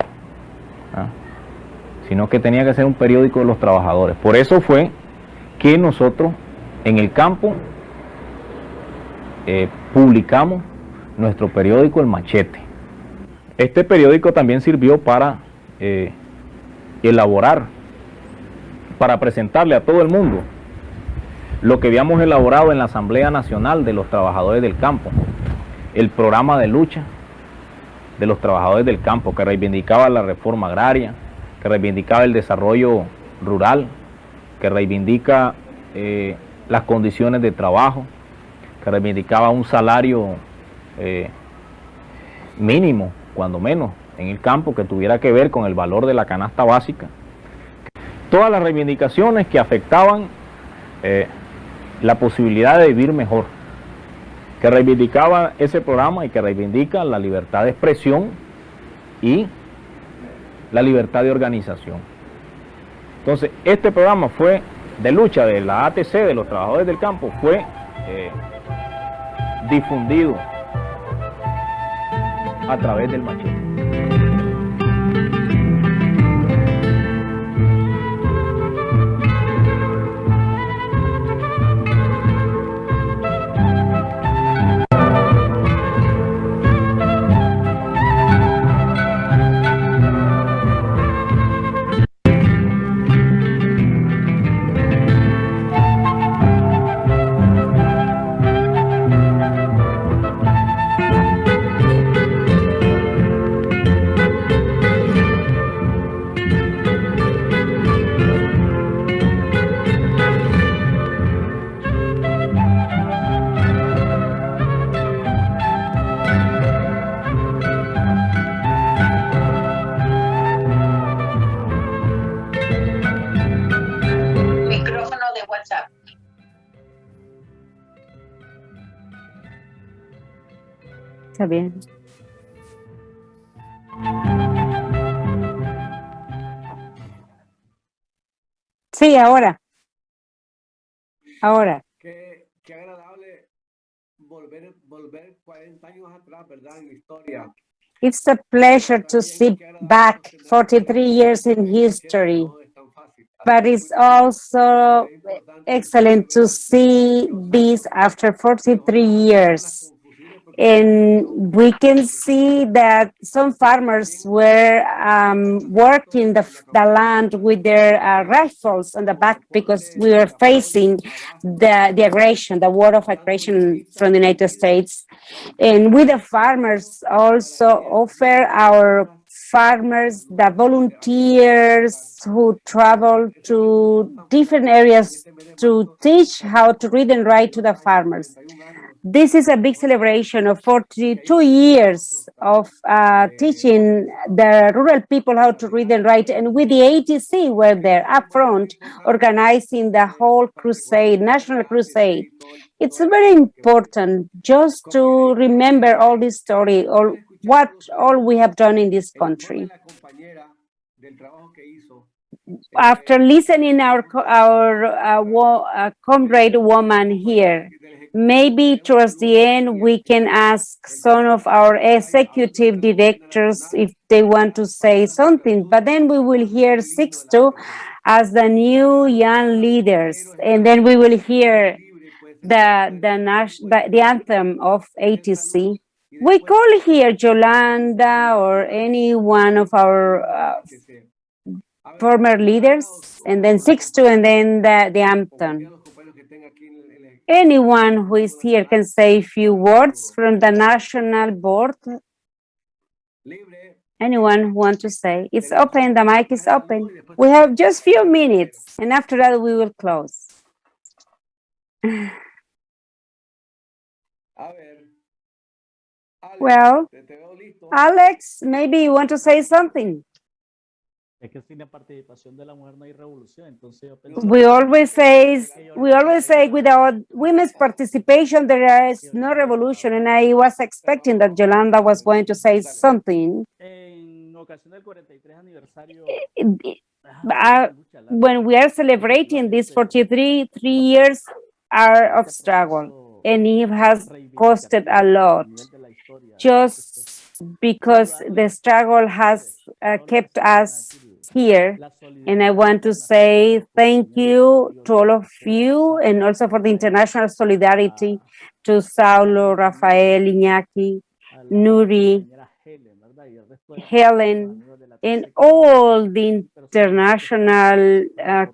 Speaker 17: sino que tenía que ser un periódico de los trabajadores. Por eso fue que nosotros en el campo publicamos nuestro periódico El Machete. Este periódico también sirvió para elaborar, para presentarle a todo el mundo lo que habíamos elaborado en la Asamblea Nacional de los Trabajadores del Campo, el programa de lucha de los trabajadores del campo, que reivindicaba la reforma agraria, que reivindicaba el desarrollo rural, que reivindica las condiciones de trabajo, que reivindicaba un salario mínimo, cuando menos, en el campo, que tuviera que ver con el valor de la canasta básica. Todas las reivindicaciones que afectaban la posibilidad de vivir mejor, que reivindicaba ese programa y que reivindica la libertad de expresión y la libertad de organización. Entonces, este programa fue de lucha de la ATC, de los trabajadores del campo, fue difundido a través del Machete.
Speaker 12: Está bien. Sí, ahora. Ahora.
Speaker 6: Qué agradable volver 40 años atrás, ¿verdad? En la historia.
Speaker 12: It's a pleasure to sit back 43 years in history, but it's also excellent to see this after 43 years. And we can see that some farmers were working the land with their rifles on the back because we were facing the aggression, the war of aggression from the United States. And we, the farmers, also offer our farmers, the volunteers who travel to different areas to teach how to read and write to the farmers. This is a big celebration of 42 years of teaching the rural people how to read and write. And with the ATC, were there up front organizing the whole crusade, national crusade. It's very important just to remember all this story, or what all we have done in this country. After listening our comrade woman here, maybe towards the end we can ask some of our executive directors if they want to say something, but then we will hear Sixto as the new young leaders, and then we will hear the anthem of ATC. We call here Yolanda or any one of our former leaders, and then 6-2, and then the anthem. Anyone who is here can say a few words from the national board. Anyone who wants to say? It's open, the mic is open. We have just few minutes, and after that we will close. Well, Alex, maybe you want to say something? We always say without women's participation there is no revolution, and I was expecting that Yolanda was going to say something. When we are celebrating these 43 years are of struggle, and it has costed a lot, just because the struggle has kept us here. And I want to say thank you to all of you, and also for the international solidarity to Saulo, Rafael, Iñaki, Nuri, Helen, and all the international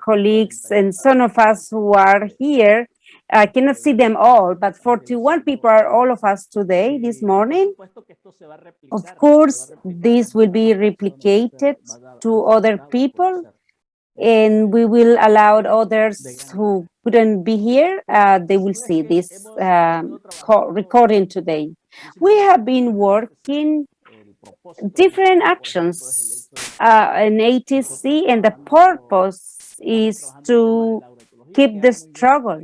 Speaker 12: colleagues, and some of us who are here. I cannot see them all, but 41 people are all of us today, this morning. Of course, this will be replicated to other people, and we will allow others who couldn't be here, they will see this recording today. We have been working different actions in ATC, and the purpose is to keep the struggle.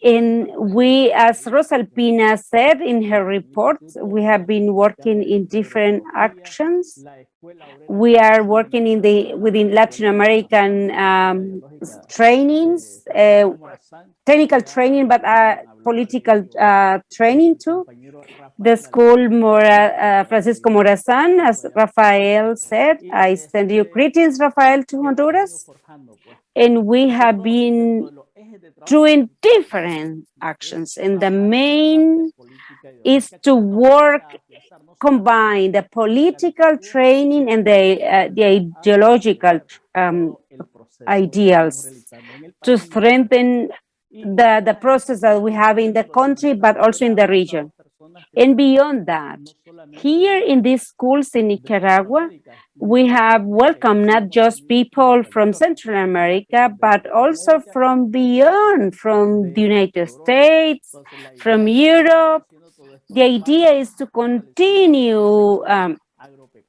Speaker 12: And we, as Rosalpina said in her report, we have been working in different actions. We are working within Latin American trainings, technical training, but political training too. The school Francisco Morazan, as Rafael said, I send you greetings, Rafael, to Honduras. And we have been doing different actions, and the main is to combine the political training and the ideological ideals to strengthen the process that we have in the country, but also in the region. And beyond that, here in these schools in Nicaragua, we have welcomed not just people from Central America, but also from beyond, from the United States, from Europe. The idea is to continue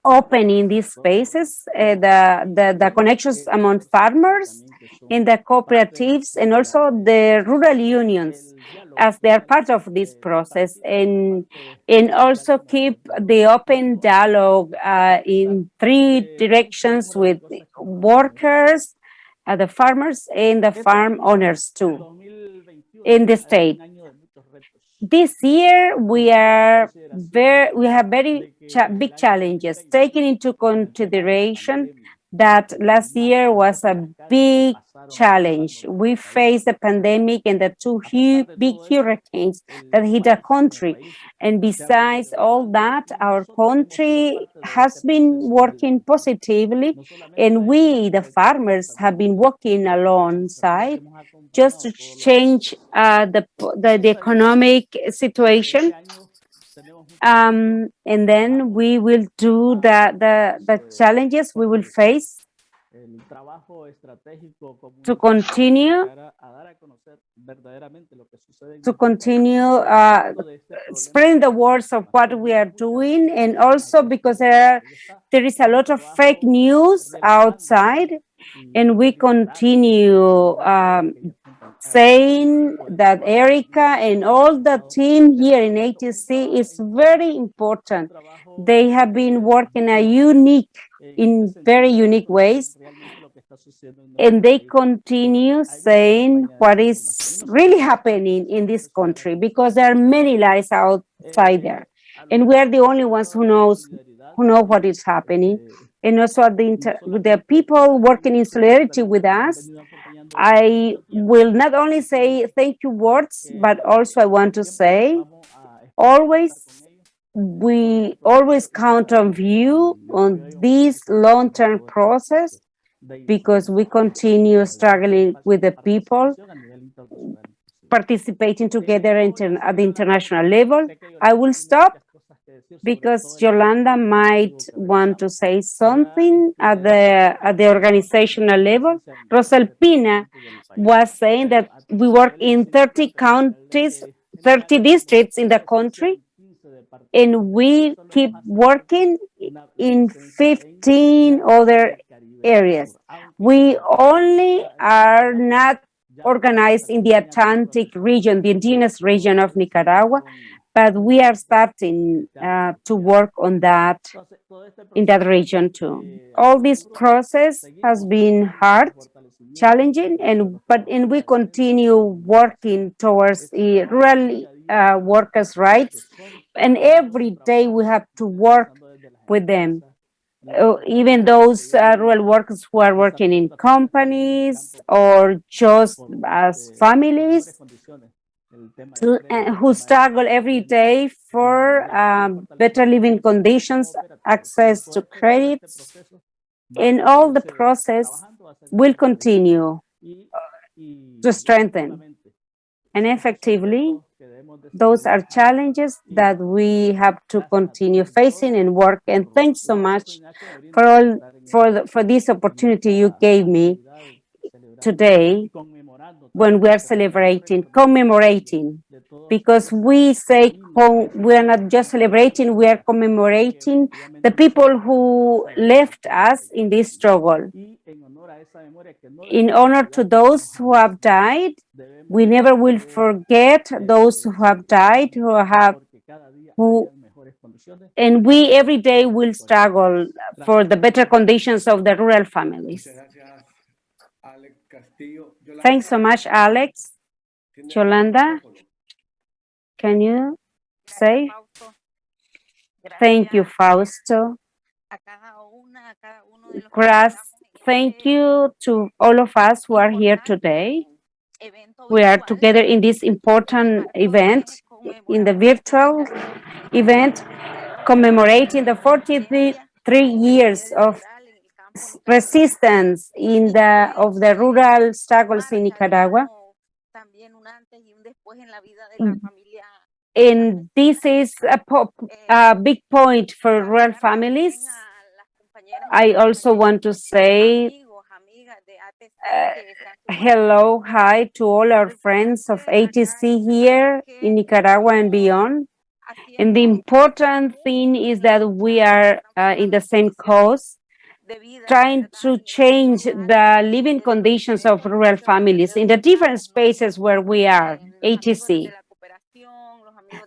Speaker 12: opening these spaces, the connections among farmers in the cooperatives, and also the rural unions, as they are part of this process, and also keep the open dialogue in three directions with workers, the farmers, and the farm owners too in the state. This year we have very big challenges, taking into consideration that last year was a big challenge. We faced the pandemic and the two big hurricanes that hit our country. And besides all that, our country has been working positively, and we, the farmers, have been working alongside just to change the economic situation. And then we will do the challenges we will face to continue spreading the words of what we are doing, and also because there is a lot of fake news outside, and we continue saying that Erica and all the team here in ATC is very important. They have been working in very unique ways, and they continue saying what is really happening in this country, because there are many lies outside there, and we are the only ones who know what is happening. and also with the people working in solidarity with us. I will not only say thank you words, but also I want to say we always count on you on this long-term process, because we continue struggling with the people, participating together at the international level. I will stop because Yolanda might want to say something at the organizational level. Rosalpina was saying that we work in 30 counties, 30 districts in the country, and we keep working in 15 other areas. We only are not organized in the Atlantic region, the indigenous region of Nicaragua, but we are starting to work on that in that region too. All this process has been hard, challenging, and we continue working towards rural workers' rights, and every day we have to work with them. Even those rural workers who are working in companies or just as families, who struggle every day for better living conditions, access to credits, and all the process will continue to strengthen. And effectively, those are challenges that we have to continue facing and work. And thanks so much for this opportunity you gave me today when we are commemorating, because we say we are not just celebrating, we are commemorating the people who left us in this struggle. In honor to those who have died, we never will forget those who have died, and we every day will struggle for the better conditions of the rural families. Thanks so much, Alex. Yolanda, can you say? Thank you, Fausto. Thank you to all of us who are here today. We are together in this important event, in the virtual event, commemorating the 43 years of resistance of the rural struggles in Nicaragua. And this is a big point for rural families. I also want to say hello, hi to all our friends of ATC here in Nicaragua and beyond. And the important thing is that we are in the same cause, trying to change the living conditions of rural families in the different spaces where we are, ATC.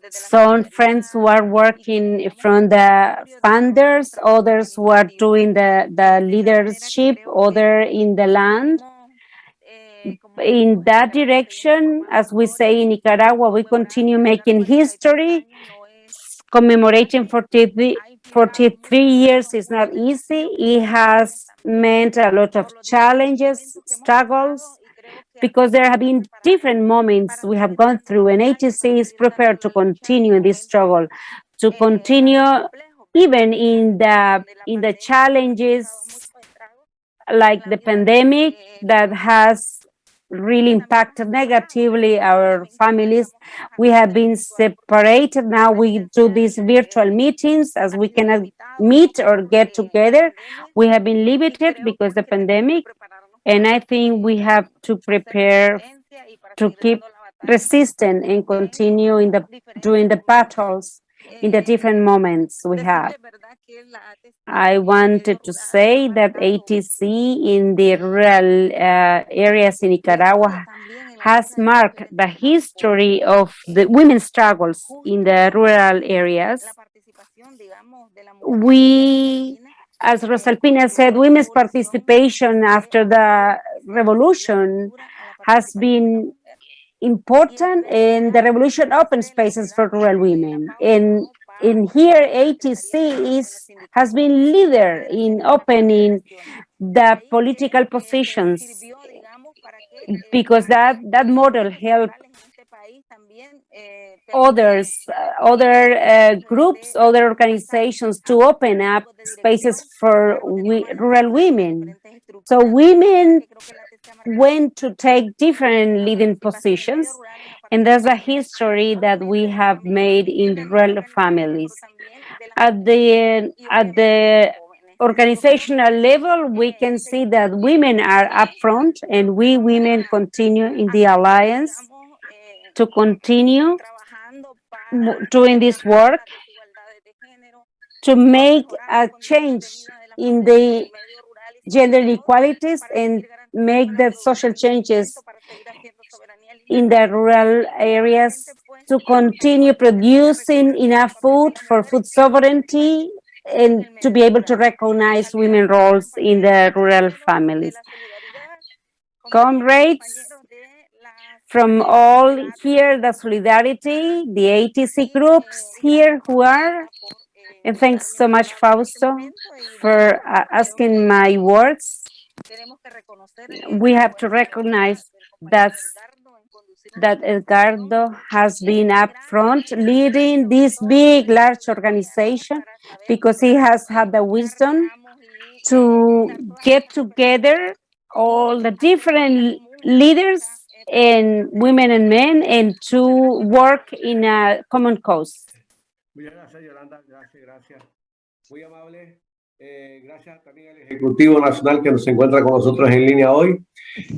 Speaker 12: Some friends who are working from the funders, others who are doing the leadership, others in the land. In that direction, as we say in Nicaragua, we continue making history. Commemorating 43 years is not easy. It has meant a lot of challenges, struggles, because there have been different moments we have gone through, and ATC is prepared to continue this struggle, to continue even in the challenges like the pandemic that has really impacted negatively our families. We have been separated. Now we do these virtual meetings as we cannot meet or get together. We have been limited because of the pandemic, and I think we have to prepare to keep resisting and continue during the battles in the different moments we have. I wanted to say that ATC in the rural areas in Nicaragua has marked the history of the women's struggles in the rural areas. We, as Rosalpina said, women's participation after the revolution has been important, and the revolution opened spaces for rural women. And in here, ATC has been leader in opening the political positions, because that model helped other groups, other organizations to open up spaces for rural women. So women went to take different leading positions, and there's a history that we have made in rural families. At the organizational level, we can see that women are up front, and we women continue in the alliance to continue doing this work to make a change in the gender inequalities and make the social changes in the rural areas to continue producing enough food for food sovereignty and to be able to recognize women's roles in the rural families. Comrades from all here, the solidarity, the ATC groups here who are, and thanks so much, Fausto, for asking my words. We have to recognize that Edgardo has been up front leading this big, large organization because he has had the wisdom to get together all the different leaders and women and men and to work in a common cause.
Speaker 6: Gracias, Yolanda. Gracias. Muy amable. Gracias también al Ejecutivo Nacional que nos encuentra con nosotros en línea hoy.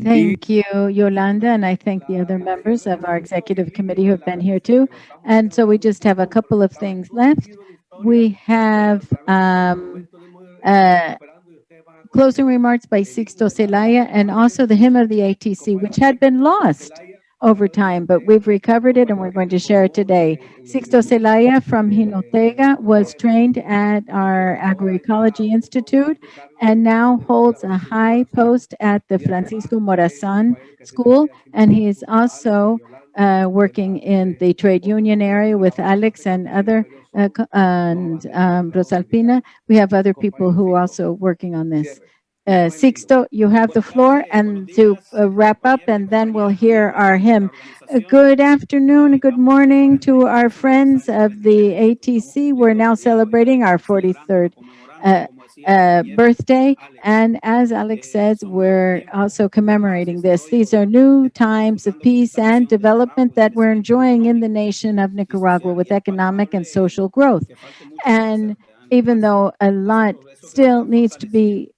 Speaker 5: Thank you, Yolanda, and I thank the other members of our executive committee who have been here too. And so we just have a couple of things left. We have closing remarks by Sixto Celaya and also the hymn of the ATC, which had been lost over time, but we've recovered it and we're going to share it today. Sixto Celaya from Jinotega was trained at our Agroecology Institute and now holds a high post at the Francisco Morazan School, and he is also working in the trade union area with Alex and other and Rosalpina. We have other people who are also working on this. Sixto, you have the floor, and to wrap up, and then we'll hear our hymn. Good afternoon, good morning to our friends of the ATC. We're now celebrating our 43rd birthday, and as Alex says, we're also commemorating this. These are new times of peace and development that we're enjoying in the nation of Nicaragua with economic and social growth. And even though a lot still needs to be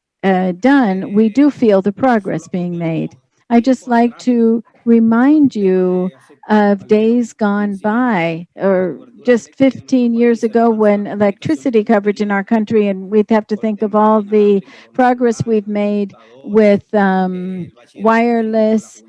Speaker 5: done, we do feel the progress being made. I just like to remind you of days gone by, or just 15 years ago when electricity coverage in our country, and we'd have to think of all the progress we've made with wireless,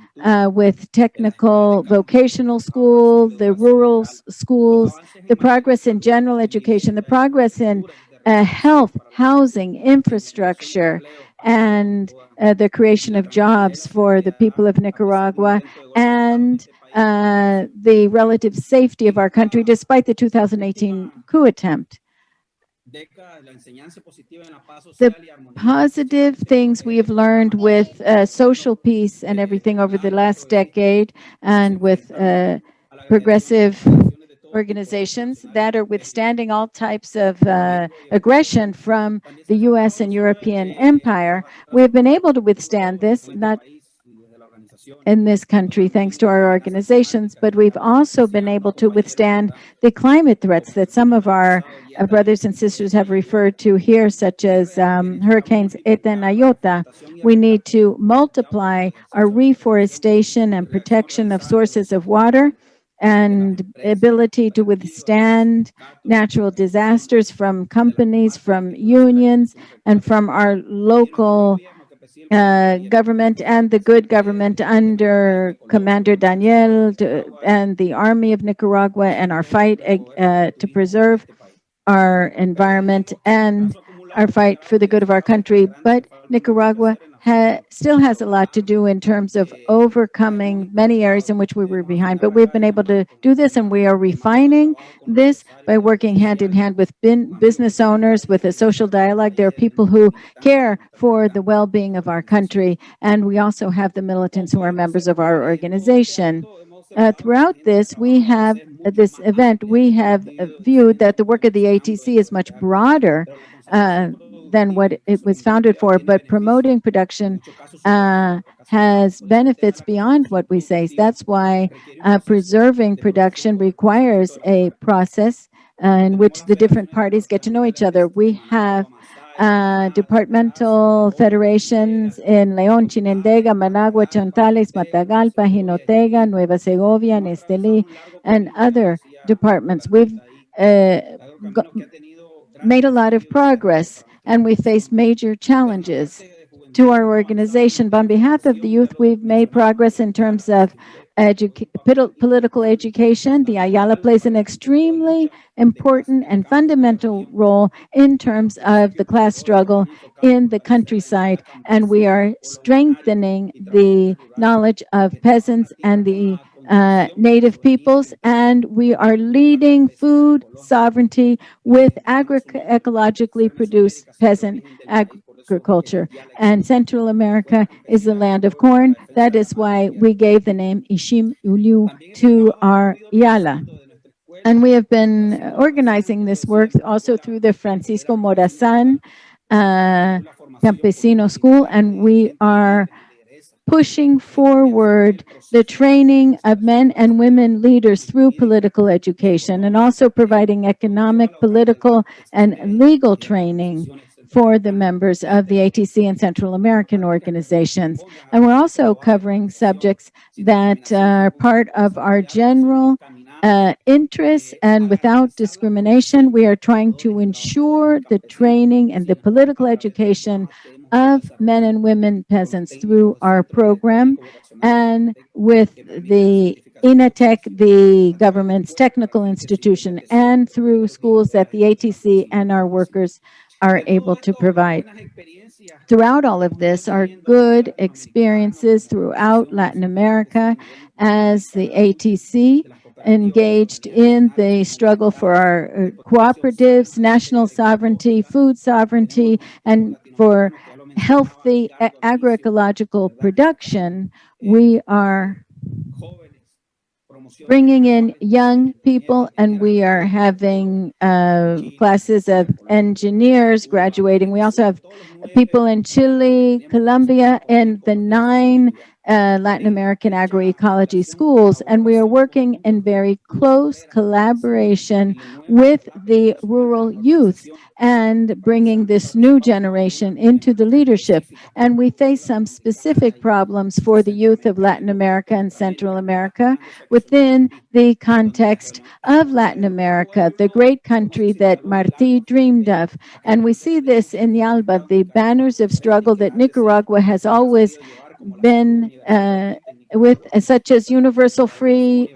Speaker 5: with technical vocational school, the rural schools, the progress in general education, the progress in health, housing, infrastructure, and the creation of jobs for the people of Nicaragua, and the relative safety of our country despite the 2018 coup attempt. The positive things we have learned with social peace and everything over the last decade, and with progressive organizations that are withstanding all types of aggression from the U.S. and European empire. We have been able to withstand this, not in this country thanks to our organizations, but we've also been able to withstand the climate threats that some of our brothers and sisters have referred to here, such as hurricanes Eta and Iota. We need to multiply our reforestation and protection of sources of water and ability to withstand natural disasters from companies, from unions, and from our local government and the good government under Commander Daniel and the Army of Nicaragua, and our fight to preserve our environment and our fight for the good of our country. But Nicaragua still has a lot to do in terms of overcoming many areas in which we were behind. But we've been able to do this, and we are refining this by working hand in hand with business owners, with a social dialogue. There are people who care for the well-being of our country, and we also have the militants who are members of our organization. Throughout this event, we have viewed that the work of the ATC is much broader than what it was founded for, but promoting production has benefits beyond what we say. That's why preserving production requires a process in which the different parties get to know each other. We have departmental federations in León, Chinandega, Managua, Chontales, Matagalpa, Jinotega, Nueva Segovia, Estelí, and other departments. We've made a lot of progress, and we face major challenges to our organization. But on behalf of the youth, we've made progress in terms of political education. The Ayala plays an extremely important and fundamental role in terms of the class struggle in the countryside, and we are strengthening the knowledge of peasants and the native peoples, and we are leading food sovereignty with agroecologically produced peasant agriculture. And Central America is the land of corn. That is why we gave the name Ishim Ulu to our Yala. And we have been organizing this work also through the Francisco Morazan Campesino School, and we are pushing forward the training of men and women leaders through political education, and also providing economic, political, and legal training for the members of the ATC and Central American organizations. And we're also covering subjects that are part of our general interests, and without discrimination, we are trying to ensure the training and the political education of men and women peasants through our program, and with the INATEC, the government's technical institution, and through schools that the ATC and our workers are able to provide. Throughout all of this are good experiences throughout Latin America as the ATC engaged in the struggle for our cooperatives, national sovereignty, food sovereignty, and for healthy agroecological production. We are bringing in young people, and we are having classes of engineers graduating. We also have people in Chile, Colombia, and the 9 Latin American agroecology schools, and we are working in very close collaboration with the rural youth and bringing this new generation into the leadership. And we face some specific problems for the youth of Latin America and Central America within the context of Latin America, the great country that Martí dreamed of. And we see this in the ALBA, the banners of struggle that Nicaragua has always been with, such as universal free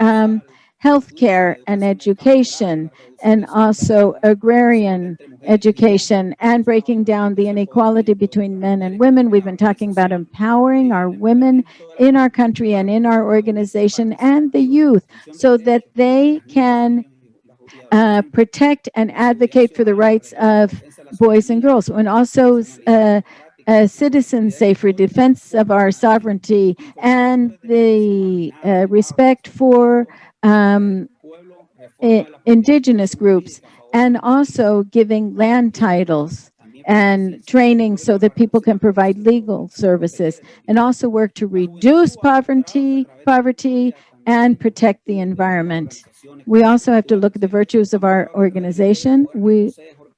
Speaker 5: health care and education, and also agrarian education, and breaking down the inequality between men and women. We've been talking about empowering our women in our country and in our organization, and the youth, so that they can protect and advocate for the rights of boys and girls, and also citizens' safety, defense of our sovereignty, and the respect for indigenous groups, and also giving land titles and training so that people can provide legal services, and also work to reduce poverty and protect the environment. We also have to look at the virtues of our organization. We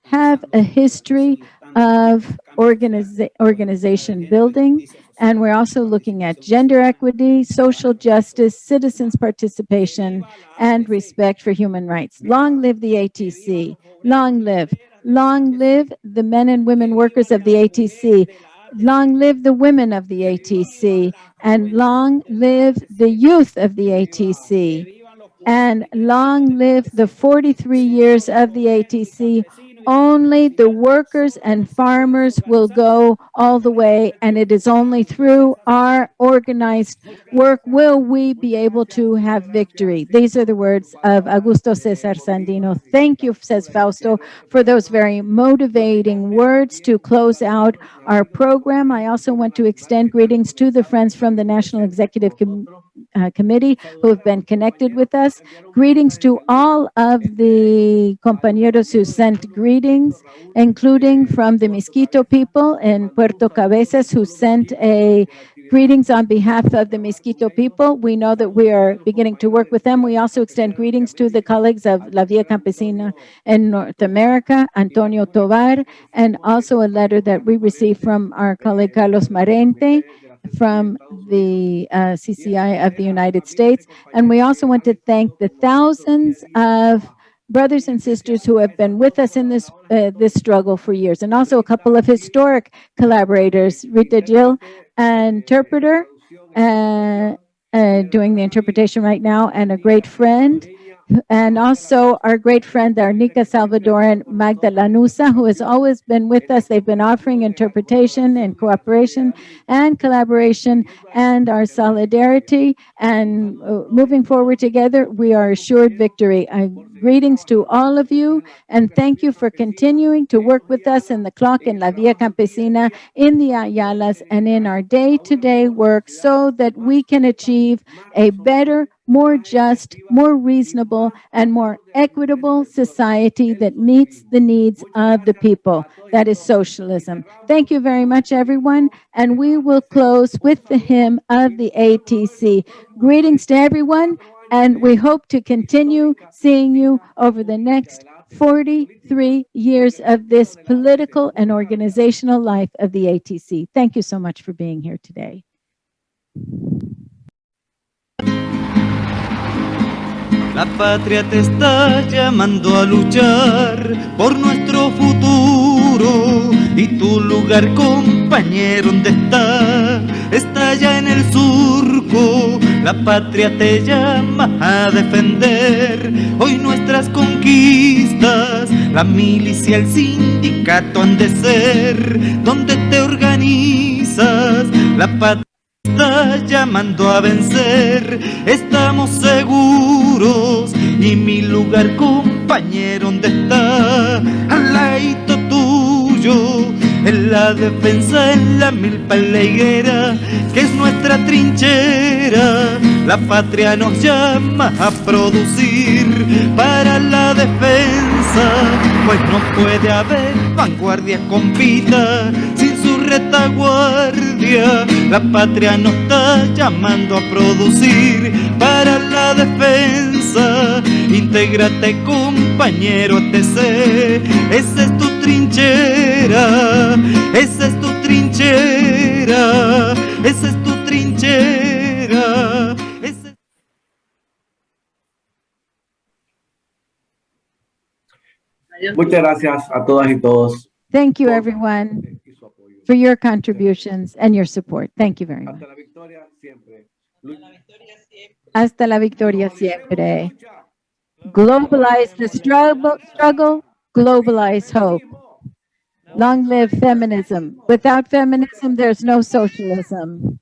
Speaker 5: have a history of organization building, and we're also looking at gender equity, social justice, citizens' participation, and respect for human rights. Long live the ATC. Long live. Long live the men and women workers of the ATC. Long live the women of the ATC. And long live the youth of the ATC. And long live the 43 years of the ATC, only the workers and farmers will go all the way, and it is only through our organized work will we be able to have victory. These are the words of Augusto Cesar Sandino. Thank you, says Fausto, for those very motivating words to close out our program. I also want to extend greetings to the friends from the National Executive Committee who have been connected with us. Greetings to all of the compañeros who sent greetings, including from the Mosquito people in Puerto Cabezas who sent a greetings on behalf of the Mosquito people. We know that we are beginning to work with them. We also extend greetings to the colleagues of La Via Campesina in North America, Antonio Tovar, and also a letter that we received from our colleague Carlos Marente from the CCI of the United States. And we also want to thank the thousands of brothers and sisters who have been with us in this struggle for years, and also a couple of historic collaborators, Rita Jill, an interpreter, doing the interpretation right now, and a great friend, and also our great friend, Arnica Salvadoran Magda Lanusa, who has always been with us. They've been offering interpretation and cooperation and collaboration and our solidarity, and moving forward together, we are assured victory. Greetings to all of you, and thank you for continuing to work with us in the clock in La Via Campesina, in the Ayalas, and in our day-to-day work so that we can achieve a better, more just, more reasonable, and more equitable society that meets the needs of the people. That is socialism. Thank you very much, everyone, and we will close with the hymn of the ATC. Greetings to everyone, and we hope to continue seeing you over the next 43 years of this political and organizational life of the ATC. Thank you so much for being here today.
Speaker 18: La patria te está llamando a luchar por nuestro futuro y tu lugar, compañero, ¿dónde está? Está allá en el surco. La patria te llama a defender hoy nuestras conquistas. La milicia, el sindicato han de ser donde te organizas. La patria está llamando a vencer, estamos seguros, y mi lugar, compañero, ¿dónde está? Al ladito tuyo, en la defensa, en la milpa, en la higuera, que es nuestra trinchera. La patria nos llama a producir para la defensa, pues no puede haber vanguardia, compita, sin su retaguardia. La patria nos está llamando a producir para la defensa. Intégrate, compañero, ATC, esa es tu trinchera, esa es tu trinchera, esa es tu trinchera.
Speaker 6: Muchas gracias a todas y todos.
Speaker 5: Thank you, everyone, for your contributions and your support. Thank you very much. Hasta la victoria siempre. Globalize the struggle, globalize hope. Long live feminism. Without feminism, there's no socialism.